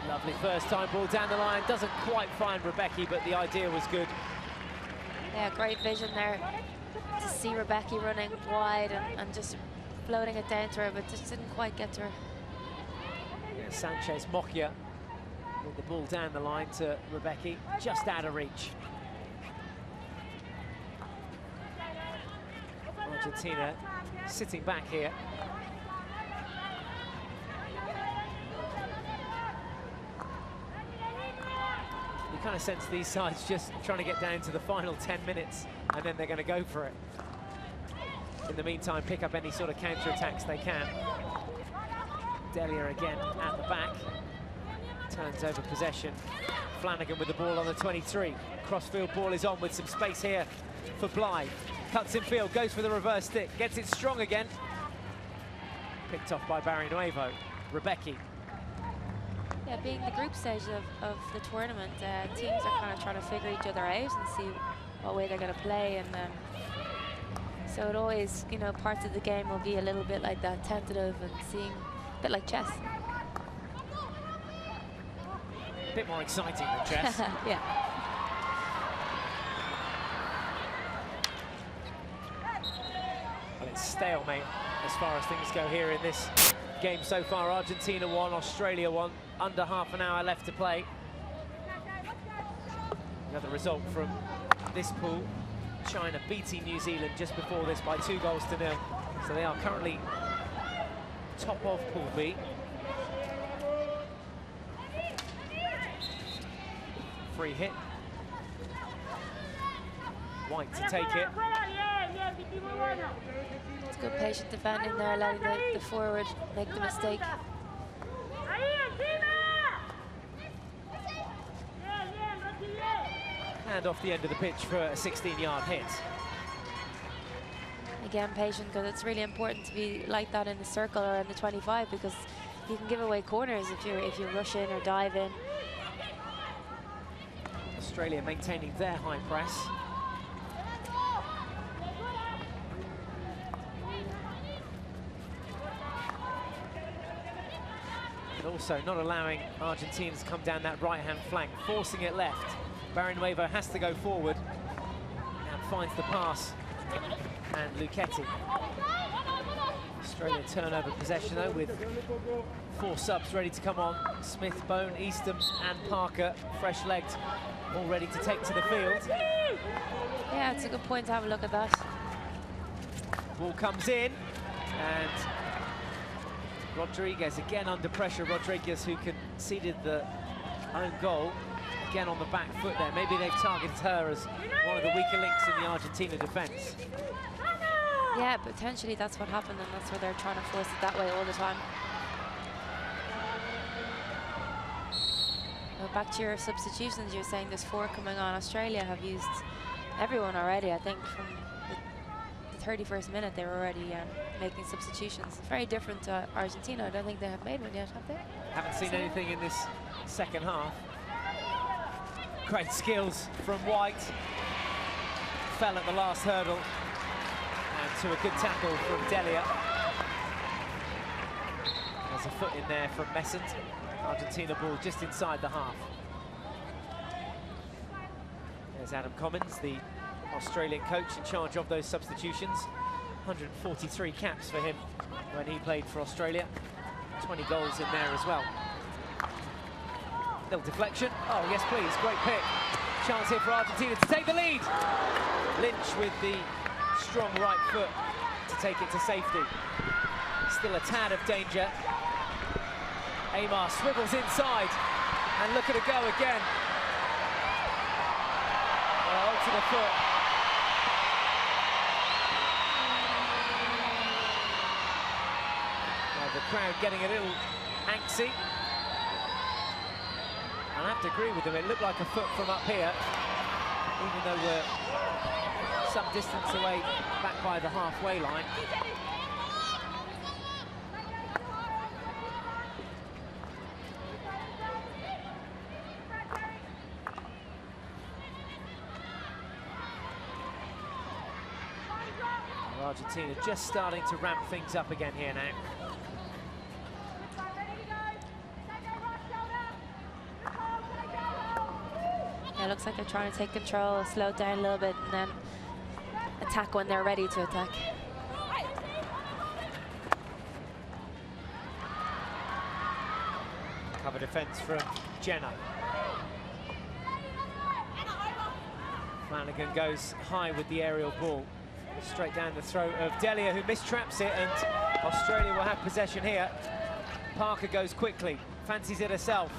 Lovely first time ball down the line. Doesn't quite find Rebecca, but the idea was good. Yeah, great vision there to see Rebecca running wide and just floating it down to her, but just didn't quite get to her. Yeah, Sanchez Mokia with the ball down the line to Rebecca, just out of reach. Argentina sitting back here. You kind of sense these sides just trying to get down to the final 10 minutes, and then they're going to go for it. In the meantime, pick up any sort of counter-attacks they can. Delia again at the back. Turns over possession. Flanagan with the ball on the 23. Crossfield ball is on with some space here for Blythe. Cuts in field, goes for the reverse stick, gets it strong again. Picked off by Barry Nuevo. Rebecca. Yeah, being the group stage of the tournament, teams are kind of trying to figure each other out and see what way they're going to play. And so it always, you know, parts of the game will be a little bit like that, tentative and seeing, a bit like chess. A bit more exciting than chess. Yeah. Well, it's stalemate as far as things go here in this game so far. Argentina won, Australia won. Under half an hour left to play. Another result from this pool. China beating New Zealand just before this by 2-0. So they are currently top of Pool B. Free hit. White to take it. It's good patient defending there, letting the forward make the mistake. And off the end of the pitch for a 16-yard hit. Again, patient, because it's really important to be like that in the circle or in the 25, because you can give away corners if you rush in or dive in. Australia maintaining their high press. And also not allowing Argentina to come down that right-hand flank, forcing it left. Barry Nuevo has to go forward and finds the pass. And Luchetti. Australia turnover possession though with 4 subs ready to come on. Smith, Bone, Eastham and Parker, fresh-legged, all ready to take to the field. Yeah, it's a good point to have a look at that. Ball comes in and Rodriguez again under pressure. Rodriguez, who conceded the own goal, again on the back foot there. Maybe they've targeted her as one of the weaker links in the Argentina defence. Yeah, potentially that's what happened, and that's why they're trying to force it that way all the time. Now back to your substitutions, you're saying there's 4 coming on. Australia have used everyone already, I think, from the 31st minute they were already making substitutions. Very different to Argentina. I don't think they have made one yet, have they? Haven't seen anything in this second half. Great skills from White. Fell at the last hurdle. And to a good tackle from Delia. There's a foot in there from Messent. Argentina ball just inside the half. There's Adam Commons, the Australian coach in charge of those substitutions. 143 caps for him when he played for Australia. 20 goals in there as well. Little deflection. Oh, yes, please. Great pick. Chance here for Argentina to take the lead. Lynch with the strong right foot to take it to safety. Still a tad of danger. Amar swivels inside. And look at her go again. Well, to foot. Well, the crowd getting a little antsy. I have to agree with them, it looked like a foot from up here, even though we're some distance away back by the halfway line. Argentina just starting to ramp things up again here now. Yeah, it looks like they're trying to take control, slow it down a little bit, and then attack when they're ready to attack. Cover defense from Jenna. Flanagan goes high with the aerial ball. Straight down the throat of Delia, who mistraps it, and Australia will have possession here. Parker goes quickly, fancies it herself.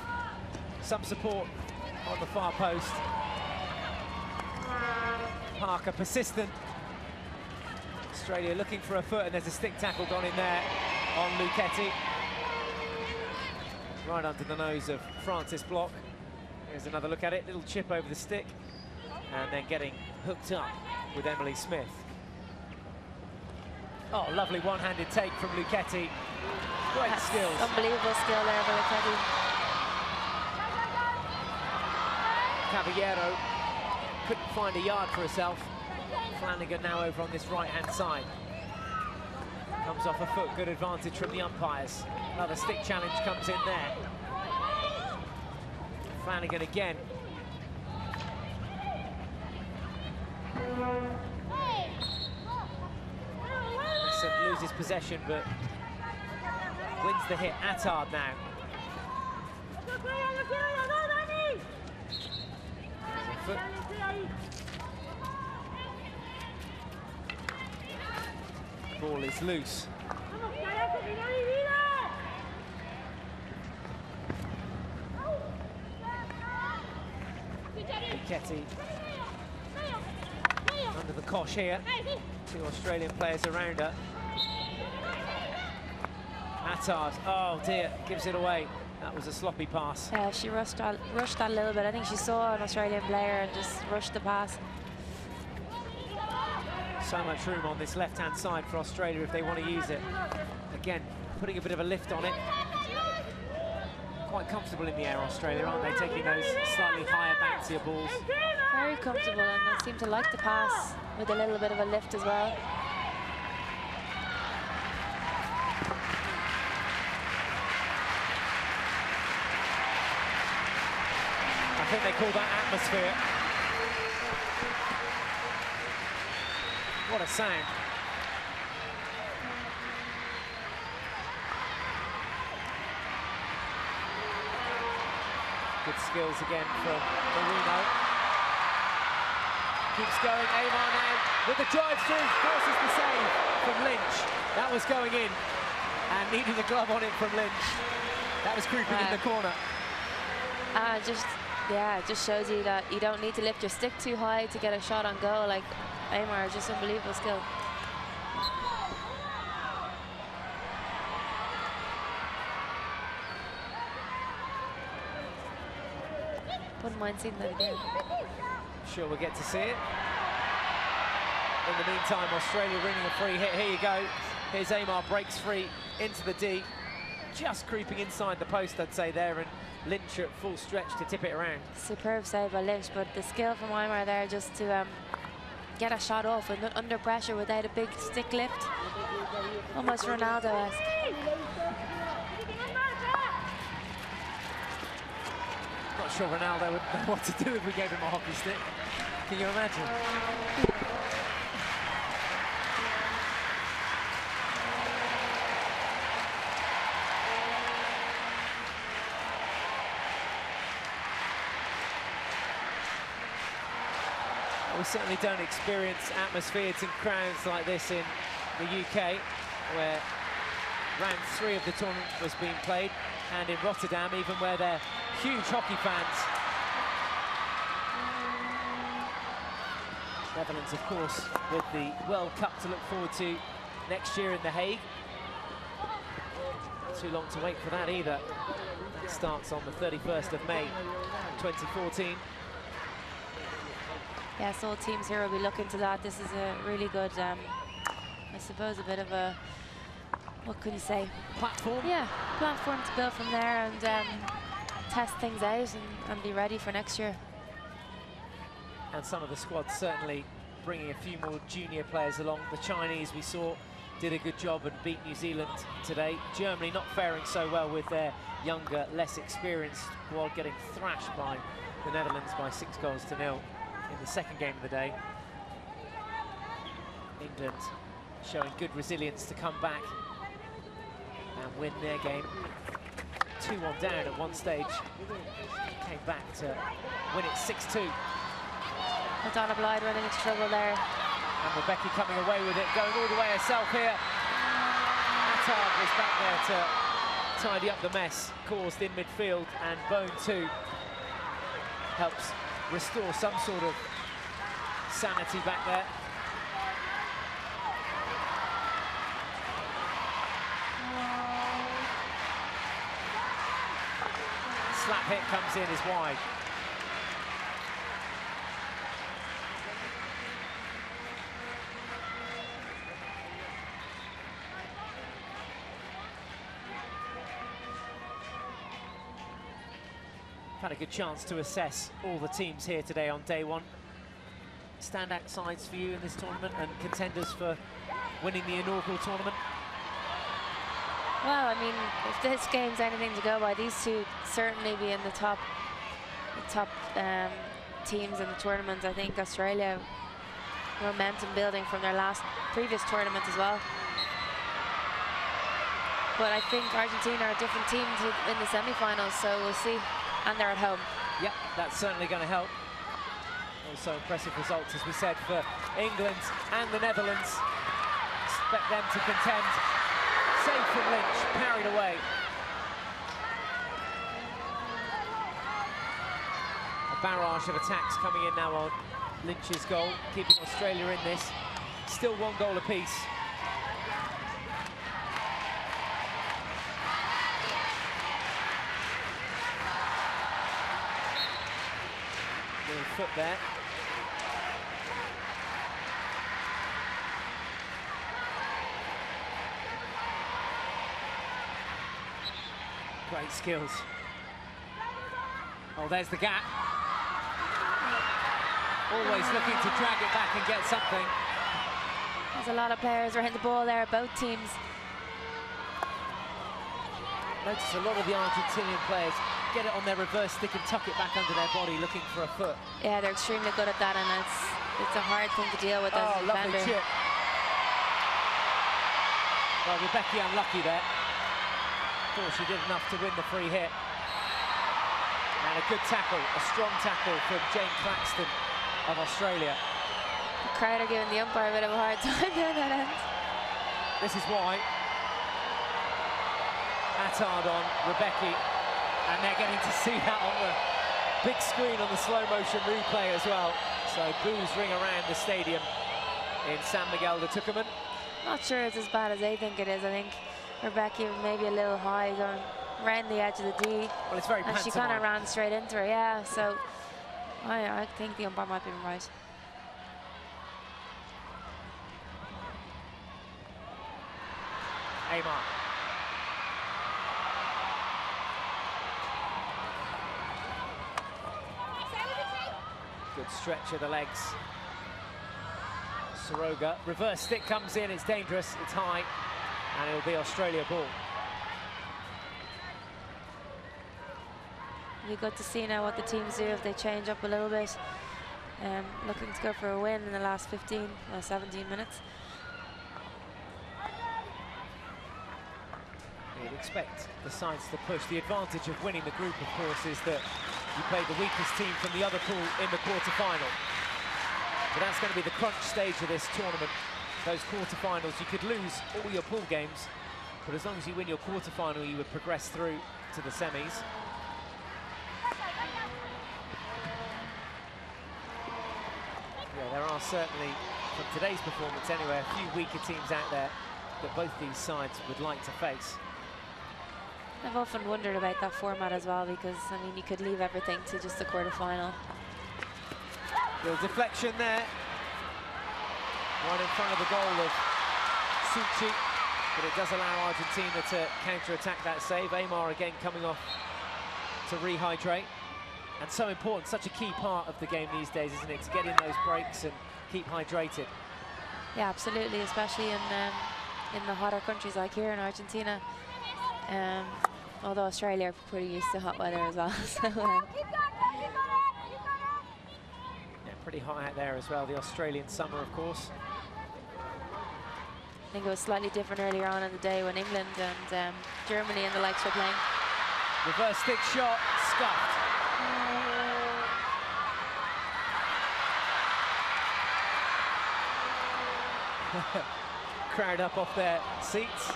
Some support on the far post. Parker persistent. Australia looking for a foot, and there's a stick tackle gone in there on Luchetti. Right under the nose of Francis Block. Here's another look at it, little chip over the stick, and then getting hooked up with Emily Smith. Oh, lovely one-handed take from Luchetti. Great skills. Unbelievable skill there by Luchetti. Caballero couldn't find a yard for herself. Flanagan now over on this right-hand side. Comes off a foot, good advantage from the umpires. Another stick challenge comes in there. Flanagan again. Loses possession, but wins the hit. Attard now. Ball is loose. Luchetti under the cosh here. Two Australian players around her. Attard, oh dear, gives it away. That was a sloppy pass. Yeah, she rushed that a little bit. I think she saw an Australian player and just rushed the pass. So much room on this left-hand side for Australia if they want to use it. Again, putting a bit of a lift on it. Quite comfortable in the air, Australia, aren't they? Taking those slightly higher, bouncier balls. Very comfortable, and they seem to like the pass with a little bit of a lift as well. I think they call that atmosphere. What a sound. Good skills again from Marino. Keeps going, Amar now with the drive through, forces the save from Lynch. That was going in and needed a glove on it from Lynch. That was creeping in the corner. Yeah, it just shows you that you don't need to lift your stick too high to get a shot on goal. Like, Amar is just unbelievable skill. Wouldn't mind seeing that again. Sure, we'll get to see it. In the meantime, Australia winning a free hit. Here you go. Here's Amar, breaks free into the D. Just creeping inside the post, I'd say there, and Lynch at full stretch to tip it around. Superb save by Lynch, but the skill from Amar there just to get a shot off and under pressure without a big stick lift. Almost Ronaldo-esque. Not sure Ronaldo would know what to do if we gave him a hockey stick. Can you imagine? We certainly don't experience atmospheres and crowds like this in the UK, where round 3 of the tournament was being played, and in Rotterdam, even where they're huge hockey fans. Netherlands, of course, with the World Cup to look forward to next year in The Hague. Not too long to wait for that either. That starts on the 31st of May, 2014. Yeah, so all teams here will be looking to that. This is a really good, I suppose, a bit of a, what could you say? Platform? Yeah, platform to build from there and test things out and be ready for next year. And some of the squads certainly bringing a few more junior players along. The Chinese, we saw, did a good job and beat New Zealand today. Germany not faring so well with their younger, less experienced squad, getting thrashed by the Netherlands by 6-0 in the second game of the day. England showing good resilience to come back and win their game. 2-1 down at one stage. Came back to win it 6-2. Donna Blythe running into trouble there. And Rebecca coming away with it, going all the way herself here. Attard was back there to tidy up the mess caused in midfield, and Bone too helps restore some sort of sanity back there. Slap hit comes in, is wide. Had a good chance to assess all the teams here today on day one. Standout sides for you in this tournament and contenders for winning the inaugural tournament? Well, I mean, if this game's anything to go by, these two certainly be in the top teams in the tournament. I think Australia, momentum building from their previous tournament as well. But I think Argentina are a different team in the semi-finals, so we'll see. And they're at home. Yep, that's certainly going to help. Also impressive results, as we said, for England and the Netherlands. Expect them to contend. Save from Lynch, parried away. A barrage of attacks coming in now on Lynch's goal, keeping Australia in this. Still 1 goal apiece. Foot there. Great skills. Oh, there's the gap. Always looking to drag it back and get something. There's a lot of players around the ball there, both teams. Notice a lot of the Argentinian players get it on their reverse stick and tuck it back under their body, looking for a foot. Yeah, they're extremely good at that, and it's a hard thing to deal with as a defender. Lovely chip. Well, Rebecca unlucky there. Thought she did enough to win the free hit. And a good tackle, a strong tackle from Jane Claxton of Australia. The crowd are giving the umpire a bit of a hard time there at that end. This is why. Attard on Rebecca. And they're getting to see that on the big screen on the slow motion replay as well. So boos ring around the stadium in San Miguel de Tucumán. Not sure it's as bad as they think it is. I think Rebecca maybe a little high going around the edge of the D. Well, it's very and she kind of ran straight into her, yeah. So I think the umpire might be right. Amar. Good stretch of the legs. Soroga, reverse stick comes in, it's dangerous, it's high, and it'll be Australia ball. It'll be good to see now what the teams do if they change up a little bit. Looking to go for a win in the last 17 minutes. You'd expect the sides to push. The advantage of winning the group, of course, is that you play the weakest team from the other pool in the quarter-final. But that's going to be the crunch stage of this tournament. Those quarter-finals, you could lose all your pool games, but as long as you win your quarter-final, you would progress through to the semis. Yeah, there are certainly, from today's performance anyway, a few weaker teams out there that both these sides would like to face. I've often wondered about that format as well, because, I mean, you could leave everything to just the quarter-final. Little deflection there. Right in front of the goal of Suchi, but it does allow Argentina to counter-attack that save. Aymar again coming off to rehydrate. And so important, such a key part of the game these days, isn't it? To get in those breaks and keep hydrated. Yeah, absolutely, especially in the hotter countries like here in Argentina. Although Australia are pretty used to hot weather as well. So, yeah, pretty hot out there as well, the Australian summer, of course. I think it was slightly different earlier on in the day when England and Germany and the likes were playing. Reverse stick shot, scuffed. Crowd up off their seats.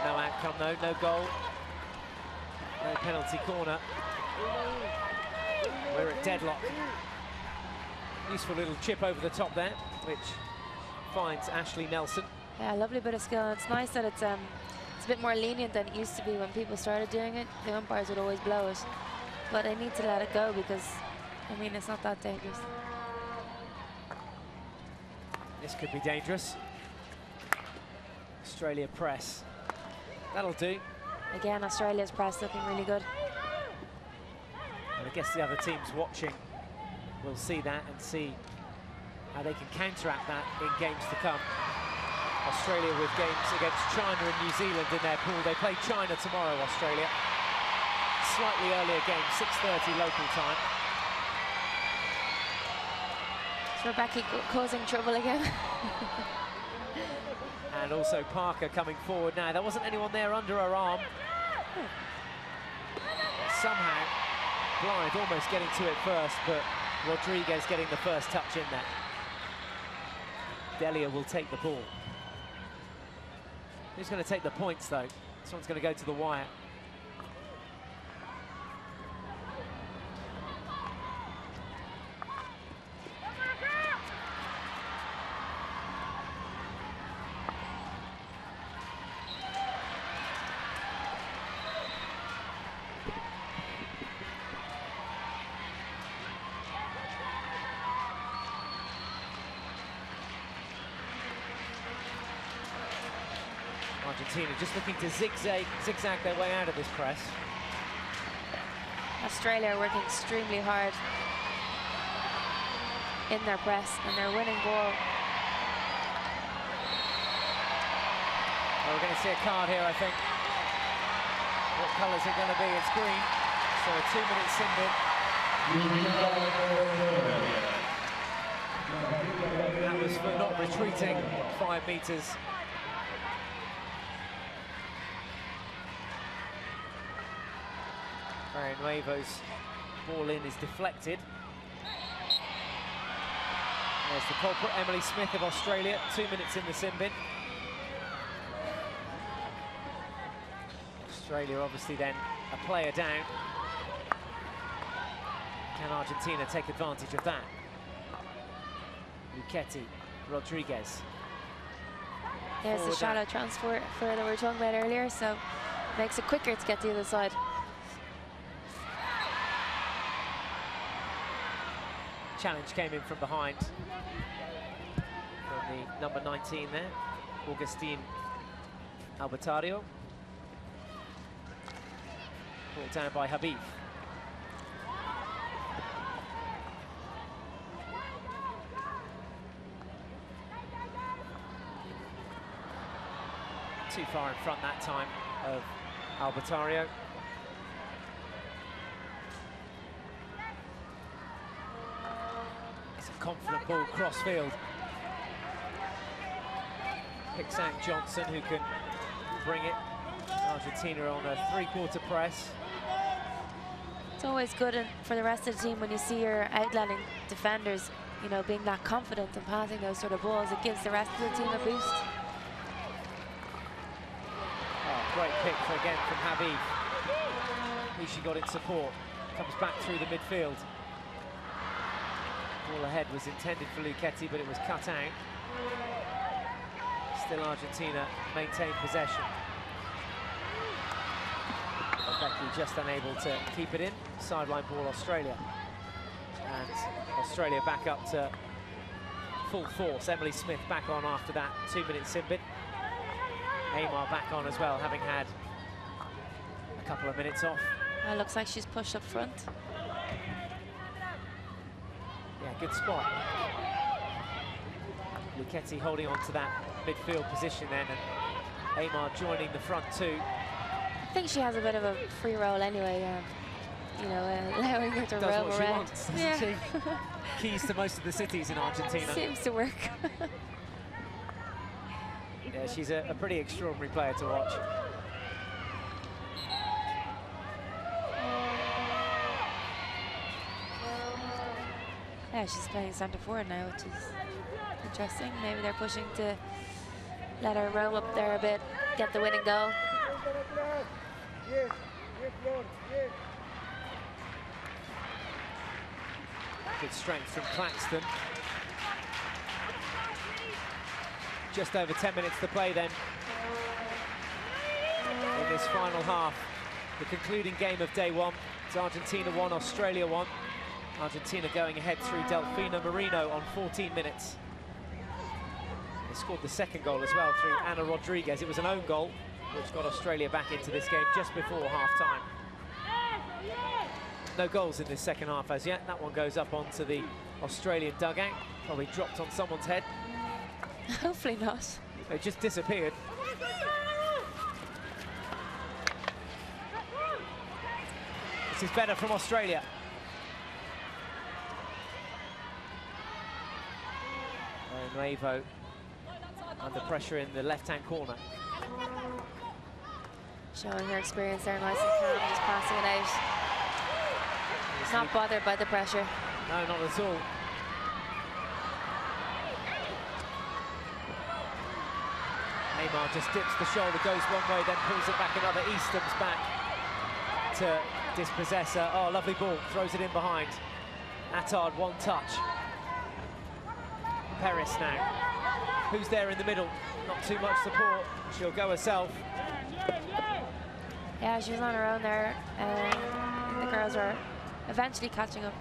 No outcome though, no goal. No penalty corner. We're at deadlock. Useful little chip over the top there, which finds Ashley Nelson. Yeah, lovely bit of skill. It's nice that it's a bit more lenient than it used to be when people started doing it. The umpires would always blow it, but they need to let it go because, I mean, it's not that dangerous. This could be dangerous. Australia press. That'll do. Again, Australia's press looking really good. And I guess the other teams watching will see that and see how they can counteract that in games to come. Australia with games against China and New Zealand in their pool. They play China tomorrow, Australia. Slightly earlier game, 6:30 local time. Is Rebecca causing trouble again? And also Parker coming forward now. There wasn't anyone there under her arm. Somehow, Blythe almost getting to it first, but Rodriguez getting the first touch in there. Delia will take the ball. Who's going to take the points, though? This one's going to go to the wire. Argentina just looking to zigzag their way out of this press. Australia are working extremely hard in their press, and they're winning ball. Well, we're going to see a card here, I think. What colours are going to be? It's green. So a 2-minute sin bin. That was for not retreating 5 metres. Nuevo's ball in is deflected. There's the culprit, Emily Smith of Australia, 2 minutes in the sin bin. Australia obviously then a player down. Can Argentina take advantage of that? Luchetti, Rodriguez. There's the shallow transfer that we were talking about earlier, so it makes it quicker to get to the other side. Challenge came in from behind from the number 19 there, Augustine Albertario. Brought down by Habib. Too far in front that time of Albertario. Confident ball cross field. Picks out Johnson, who can bring it. Argentina on a 3-quarter press. It's always good for the rest of the team when you see your outletting defenders, you know, being that confident and passing those sort of balls. It gives the rest of the team a boost. Oh, great pick again from Habib. Who she got in support. Comes back through the midfield. Ball ahead was intended for Lucchetti, but it was cut out. Still Argentina maintain possession. Becky just unable to keep it in. Sideline ball, Australia. And Australia back up to full force. Emily Smith back on after that 2-minute sin bin. Amar back on as well, having had a couple of minutes off. It looks like she's pushed up front. Yeah, good spot. Lucchetti holding on to that midfield position then, and Amar joining the front two. I think she has a bit of a free roll anyway, you know, allowing her to roam what around. She wants, doesn't she? Keys to most of the cities in Argentina. Seems to work. Yeah, she's a pretty extraordinary player to watch. Yeah, she's playing centre forward now, which is interesting. Maybe they're pushing to let her roam up there a bit, get the winning goal. Good strength from Claxton. Just over 10 minutes to play then in this final half. The concluding game of day one. It's Argentina 1, Australia 1. Argentina going ahead through Delfina Marino on 14 minutes. They scored the second goal as well through Ana Rodriguez. It was an own goal, which got Australia back into this game just before half-time. No goals in this second half as yet. That one goes up onto the Australian dugout. Probably dropped on someone's head. Hopefully not. It just disappeared. This is better from Australia. Nuevo under pressure in the left-hand corner. Showing her experience there, nice and calm, just passing it out. He's not bothered by the pressure. No, not at all. Amar just dips the shoulder, goes one way, then pulls it back another. Easton's back to dispossess her. Oh, lovely ball, throws it in behind. Attard, one touch. Perez now. Who's there in the middle? Not too much support. She'll go herself. Yeah, she was on her own there. The girls are eventually catching up.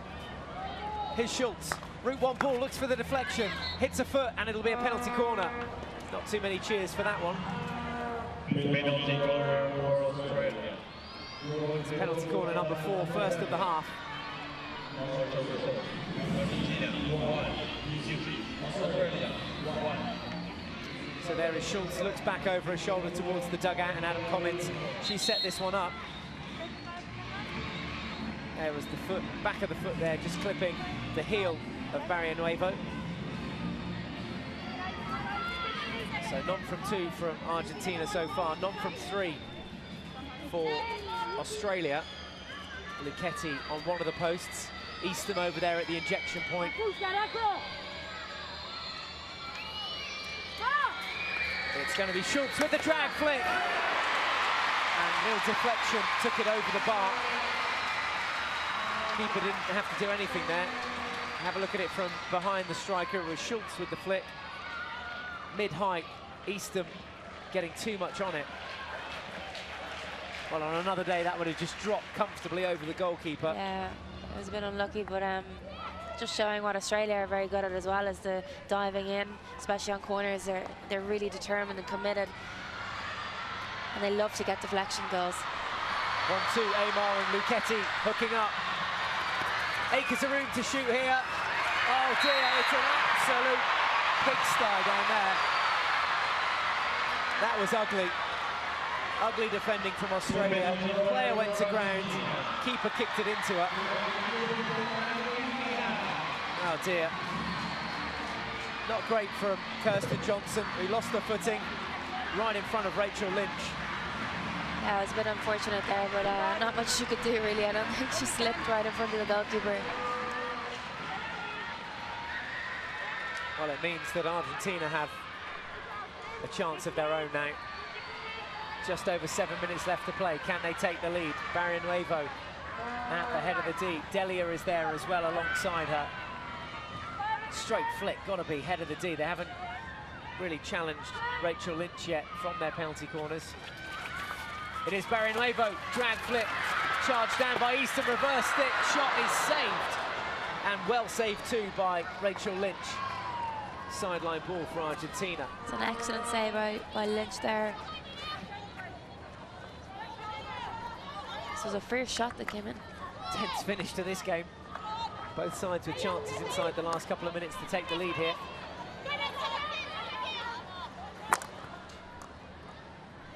Here's Schultz. Route one ball, looks for the deflection. Hits a foot, and it'll be a penalty corner. Not too many cheers for that one. Penalty corner for Australia. It's penalty corner number 4, first of the half. So there is Schultz, looks back over her shoulder towards the dugout, and Adam comments, she set this one up. There was the foot, back of the foot there, just clipping the heel of Barrio Nuevo. So none from 2 from Argentina so far, none from 3 for Australia. Lucchetti on one of the posts. Easton over there at the injection point. It's going to be Schultz with the drag flick. And nil deflection, took it over the bar. Keeper didn't have to do anything there. Have a look at it from behind the striker. It was Schultz with the flick. Mid-height, Easton getting too much on it. Well, on another day, that would have just dropped comfortably over the goalkeeper. Yeah, it was a bit unlucky, but just showing what Australia are very good at as well, as the diving in, especially on corners. They're really determined and committed, and they love to get deflection goals. 1-2, Amar and Lucchetti hooking up. Acres of room to shoot here. Oh dear, it's an absolute pigsty down there. That was ugly. Ugly defending from Australia. Player went to ground. Keeper kicked it into her. Oh dear. Not great from Kirsten Johnson, who lost her footing right in front of Rachel Lynch. Yeah, it was a bit unfortunate there, but not much she could do really. I don't think she slipped right in front of the goalkeeper. Well, it means that Argentina have a chance of their own now. Just over 7 minutes left to play. Can they take the lead? Barrio Nuevo at the head of the D. Delia is there as well alongside her. Straight flick, got to be head of the D. They haven't really challenged Rachel Lynch yet from their penalty corners. It is Barrienuevo, drag flick, charged down by Easton, reverse stick, shot is saved. And well saved too by Rachel Lynch. Sideline ball for Argentina. It's an excellent save by Lynch there. This was a first shot that came in. Tense finish to this game. Both sides with chances inside the last couple of minutes to take the lead here.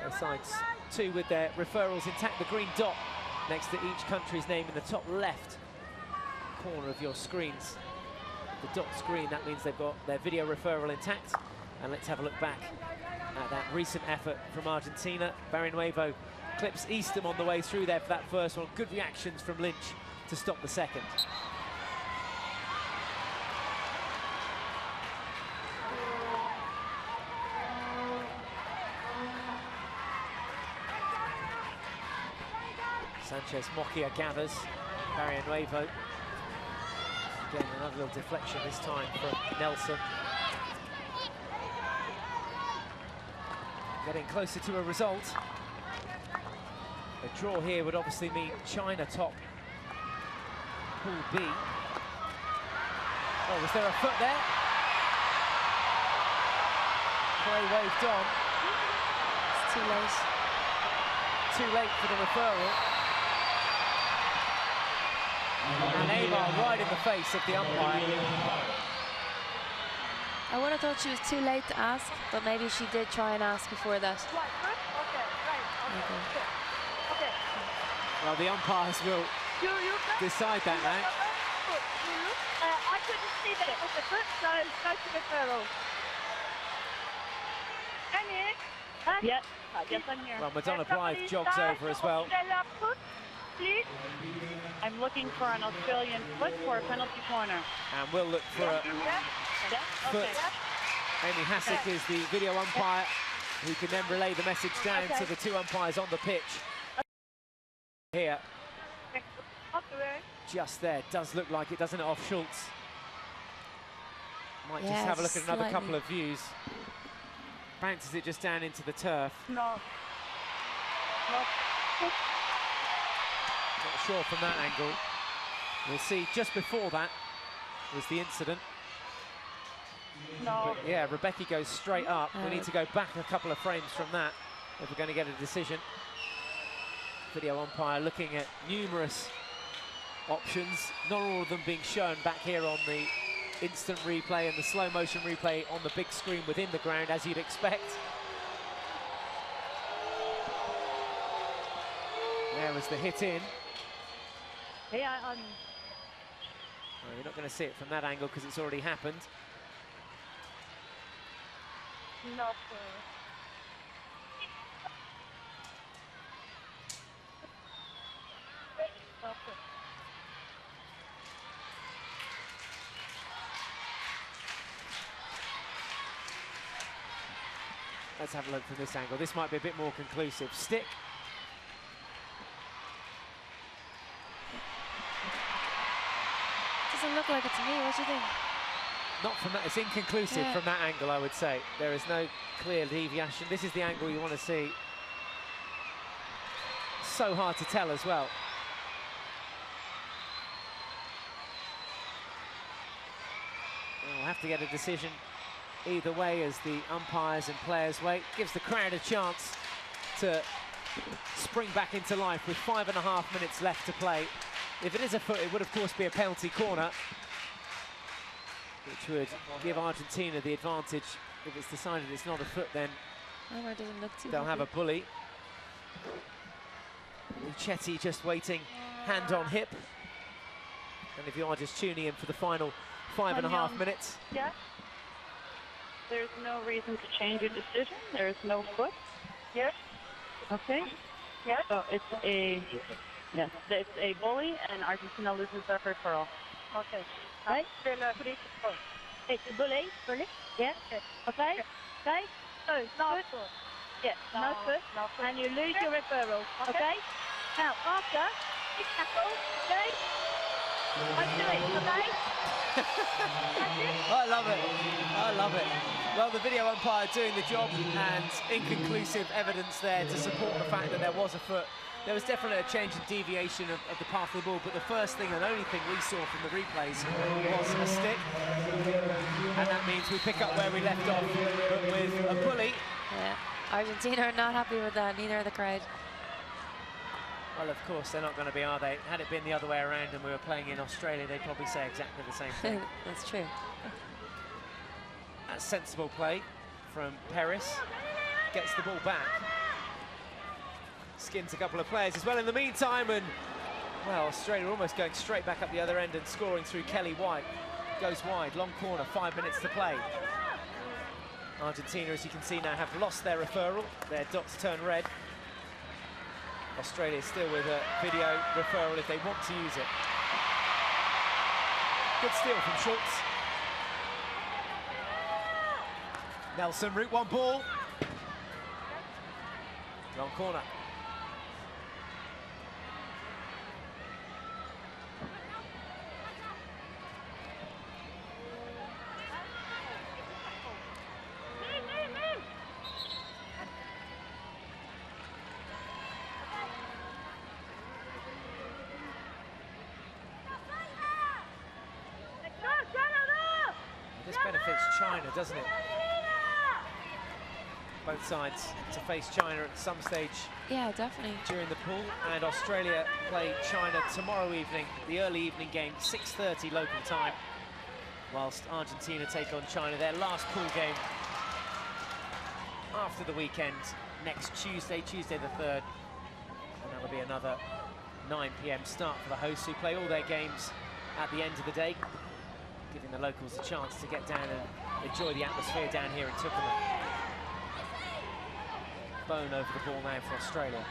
Both sides two with their referrals intact. The green dot next to each country's name in the top left corner of your screens. The dot screen, that means they've got their video referral intact. And let's have a look back at that recent effort from Argentina. Barrienuevo clips Easton on the way through there for that first one. Good reactions from Lynch to stop the second. Sanchez Mokia gathers. Barrienuevo. Again, another little deflection this time from Nelson. Getting closer to a result. A draw here would obviously mean China top Pool B. Oh, was there a foot there? Play waved on. It's too late. Too late for the referral. And Amar right in the face of the umpire. I would have thought she was too late to ask, but maybe she did try and ask before that. Okay. Well, the umpires will decide that now. I couldn't see that it was a foot, so go to referral. Yes, yes, I'm here. Well, Madonna Blythe jogs over as well. Please. I'm looking for an Australian foot for a penalty corner. And we'll look for a foot. Amy Hassick is the video umpire, who can then relay the message down to the two umpires on the pitch. Here. Just there. Does look like it, doesn't it, off Schultz? Might just have a look at another couple of views. Bounces it just down into the turf. No. Not sure from that angle. We'll see. Just before that was the incident. No. But yeah, Rebecca goes straight up. We need to go back a couple of frames from that if we're going to get a decision. Video umpire looking at numerous options, not all of them being shown back here on the instant replay and the slow motion replay on the big screen within the ground, as you'd expect. There was the hit in. Yeah, well, you're not going to see it from that angle because it's already happened. no. Let's have a look from this angle. This might be a bit more conclusive. Stick. Doesn't look like it to me. What do you think? Not from that. It's inconclusive from that angle, I would say. There is no clear deviation. This is the angle you want to see. So hard to tell as well. We'll have to get a decision either way as the umpires and players wait. Gives the crowd a chance to spring back into life with 5.5 minutes left to play. If it is a foot, it would of course be a penalty corner, which would give Argentina the advantage. If it's decided it's not a foot, then Amar doesn't look too they'll have a bully. Luchetti just waiting, hand on hip. And if you are just tuning in for the final 5.5 minutes. Yeah. There's no reason to change your decision. There's no foot. Yes. Okay. Yes. So it's a bully, and Argentina loses their referral. Okay. Right. It's a bully. Bully. Yeah. Okay. Okay. So no Foot. foot. Yeah. No foot. No foot. And you lose your referral. Okay. Okay. Now after you tackle. Okay. I do it. Okay. I love it. I love it. Well, the video umpire doing the job, and inconclusive evidence there to support the fact that there was a foot. There was definitely a change in deviation of the path of the ball, but the first thing and only thing we saw from the replays was a stick. And that means we pick up where we left off, but with a pulley. Yeah, Argentina are not happy with that, neither are the crowd. Well, of course, they're not going to be, are they? Had it been the other way around and we were playing in Australia, they'd probably say exactly the same thing. That's true. That's sensible play from Paris. Gets the ball back. Skins a couple of players as well in the meantime, and, well, Australia almost going straight back up the other end and scoring through Kelly White. Goes wide, long corner, 5 minutes to play. Argentina, as you can see now, have lost their referral. Their dots turn red. Australia still with a video referral if they want to use it. Good steal from Schultz. Nelson, route one ball. Long corner. This benefits China, doesn't it? Both sides to face China at some stage. Yeah, definitely. During the pool, and Australia play China tomorrow evening, the early evening game, 6:30 local time, whilst Argentina take on China, their last pool game after the weekend, next Tuesday the 3rd, and that'll be another 9 PM start for the hosts, who play all their games at the end of the day, giving the locals a chance to get down and enjoy the atmosphere down here in Twickenham. Bone over the ball now for Australia.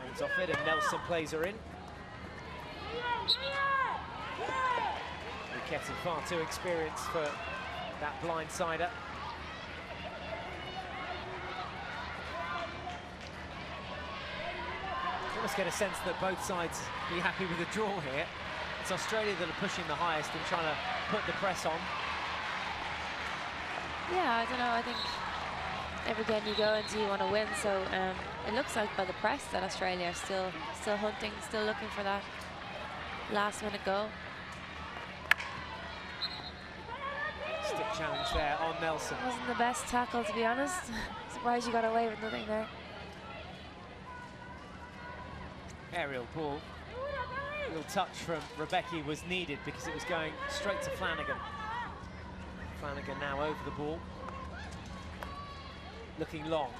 Runs off it, and Nelson plays her in. Getting far too experienced for that blindsider. You almost get a sense that both sides be happy with the draw here. It's Australia that are pushing the highest and trying to put the press on. Yeah, I don't know, I think every game you go into you want to win, so it looks like by the press that Australia are still hunting, still looking for that last minute goal. Stick challenge there on Nelson. Wasn't the best tackle, to be honest. Surprised you got away with nothing there. Aerial ball. Little touch from Rebecca was needed because it was going straight to Flanagan. Flanagan now over the ball. Looking long.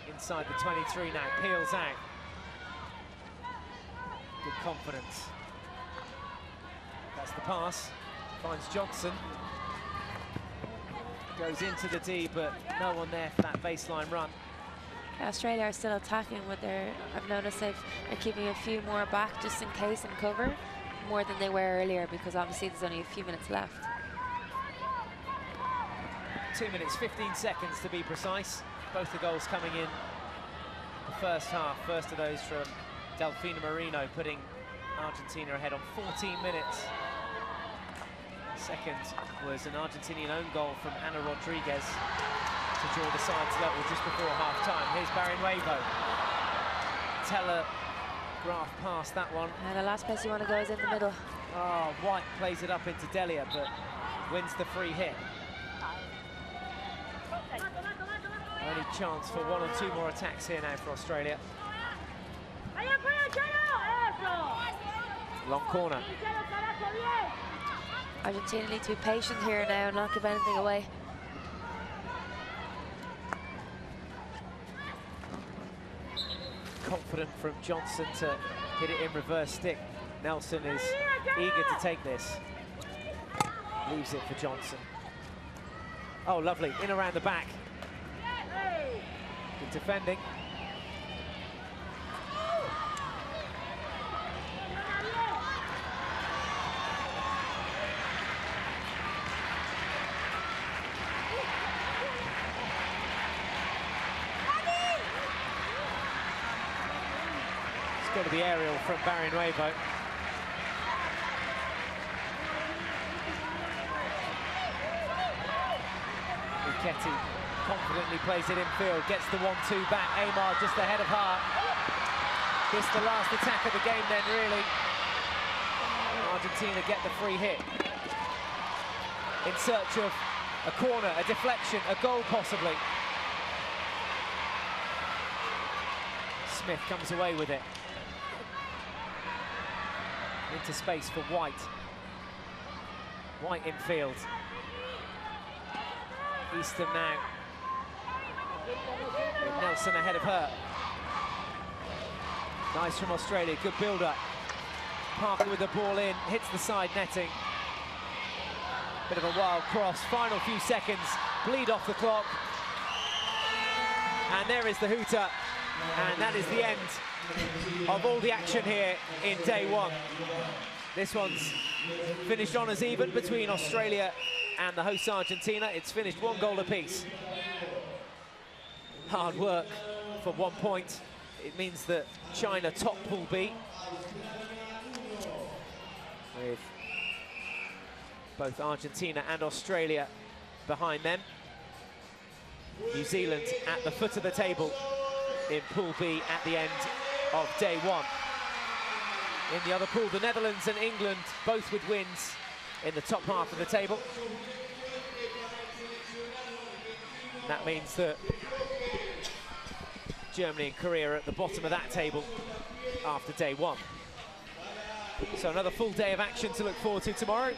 Inside the 23 now. Peels out. Good confidence. That's the pass. Finds Johnson. Goes into the D, but no one there for that baseline run. Australia are still attacking with their, I've noticed they're keeping a few more back just in case and cover, more than they were earlier, because obviously there's only a few minutes left. 2 minutes, 15 seconds to be precise. Both the goals coming in the first half. First of those from Delfina Marino, putting Argentina ahead on 14 minutes. Second was an Argentinian own goal from Ana Rodriguez to draw the sides level just before half-time. Here's Barrinuevo. Telegraph past that one. And the last place you want to go is in the middle. Oh, White plays it up into Delia, but wins the free hit. Only chance for one or two more attacks here now for Australia. Long corner. Argentina need to be patient here now and not give anything away. Confident from Johnson to hit it in reverse stick. Nelson is eager to take this. Leaves it for Johnson. Oh, lovely. In around the back. Good defending. Go to the aerial from Barrinuevo. Ketty confidently plays it infield, gets the 1-2 back. Amar just ahead of Hart. This the last attack of the game then, really. Argentina get the free hit. In search of a corner, a deflection, a goal possibly. Smith comes away with it. Into space for White. White infield. Easton now. With Nelson ahead of her. Nice from Australia, good build-up. Parker with the ball in, hits the side netting. Bit of a wild cross, final few seconds, bleed off the clock. And there is the hooter, and that is the end of all the action here in day one. This one's finished on as even between Australia and the host Argentina. It's finished 1 goal apiece. Hard work for 1 point. It means that China top Pool B, with both Argentina and Australia behind them. New Zealand at the foot of the table in Pool B at the end of day one. In the other pool, the Netherlands and England, both with wins in the top half of the table. And that means that Germany and Korea are at the bottom of that table after day one. So another full day of action to look forward to tomorrow.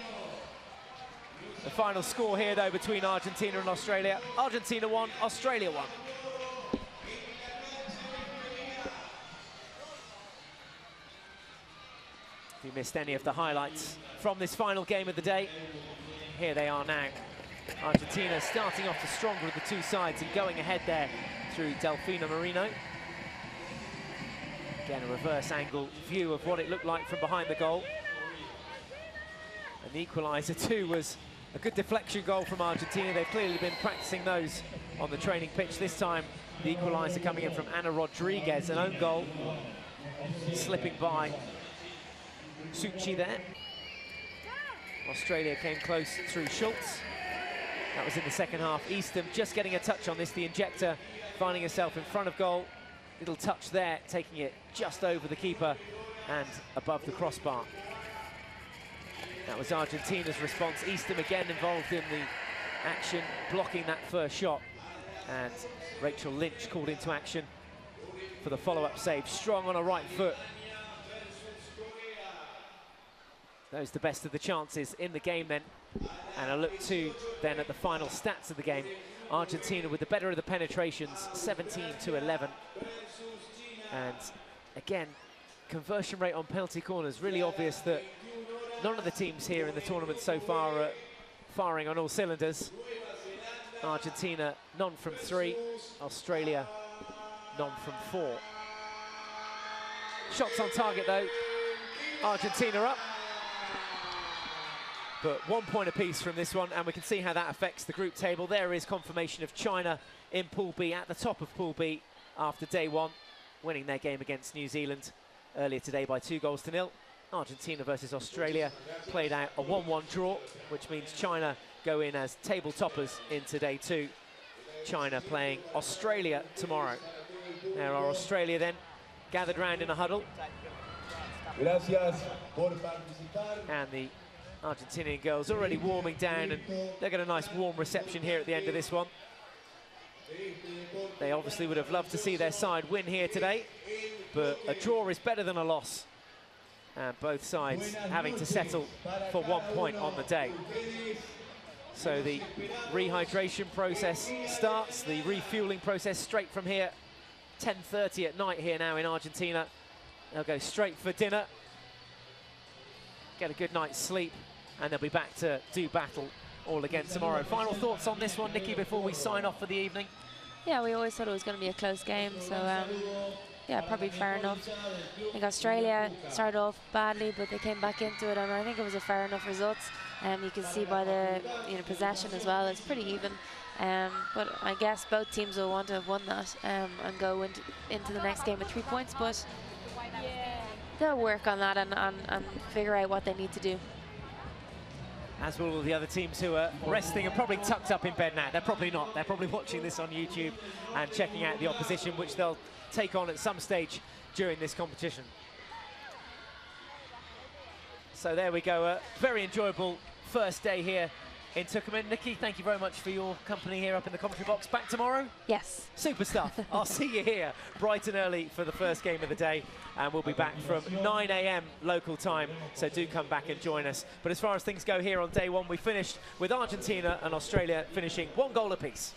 The final score here, though, between Argentina and Australia. Argentina 1, Australia 1. If you missed any of the highlights from this final game of the day, here they are now. Argentina starting off the stronger of the two sides and going ahead there through Delfina Marino. Again, a reverse angle view of what it looked like from behind the goal. And the equaliser too was a good deflection goal from Argentina. They've clearly been practicing those on the training pitch. This time, the equaliser coming in from Ana Rodriguez, an own goal. Slipping by Suchi there. Australia came close through Schultz. That was in the second half. Eastham just getting a touch on this, the injector finding herself in front of goal. Little touch there, taking it just over the keeper and above the crossbar. That was Argentina's response. Eastham again involved in the action, blocking that first shot. And Rachel Lynch called into action for the follow-up save. Strong on her right foot. Those the best of the chances in the game then. And a look too then at the final stats of the game. Argentina with the better of the penetrations, 17-11. And again, conversion rate on penalty corners, really obvious that none of the teams here in the tournament so far are firing on all cylinders. Argentina, none from 3. Australia, none from 4. Shots on target though. Argentina up. But 1 point apiece from this one, and we can see how that affects the group table. There is confirmation of China in Pool B, at the top of Pool B after day one, winning their game against New Zealand earlier today by 2-0. Argentina versus Australia played out a 1-1 draw, which means China go in as table toppers into day 2. China playing Australia tomorrow. There are Australia then, gathered round in a huddle. And the Argentinian girls already warming down, and they get a nice warm reception here at the end of this one. They obviously would have loved to see their side win here today, but a draw is better than a loss. And both sides having to settle for 1 point on the day. So the rehydration process starts, the refueling process straight from here. 10:30 at night here now in Argentina. They'll go straight for dinner, get a good night's sleep, and they'll be back to do battle all again tomorrow. Final thoughts on this one, Nikki, before we sign off for the evening? Yeah, we always thought it was going to be a close game, so yeah, probably fair enough. I think Australia started off badly, but they came back into it, and I think it was a fair enough result. You can see by the possession as well, it's pretty even. But I guess both teams will want to have won that and go into the next game with 3 points, but they'll work on that and figure out what they need to do. as will all the other teams who are resting and probably tucked up in bed now. They're probably not. They're probably watching this on YouTube and checking out the opposition, which they'll take on at some stage during this competition. So there we go, a very enjoyable first day here in Tucumán. Nikki, thank you very much for your company here up in the commentary box. Back tomorrow? Yes. Super stuff. I'll see you here bright and early for the first game of the day, and we'll be back from 9 AM local time, so do come back and join us. But as far as things go here on day one, we finished with Argentina and Australia finishing 1 goal apiece.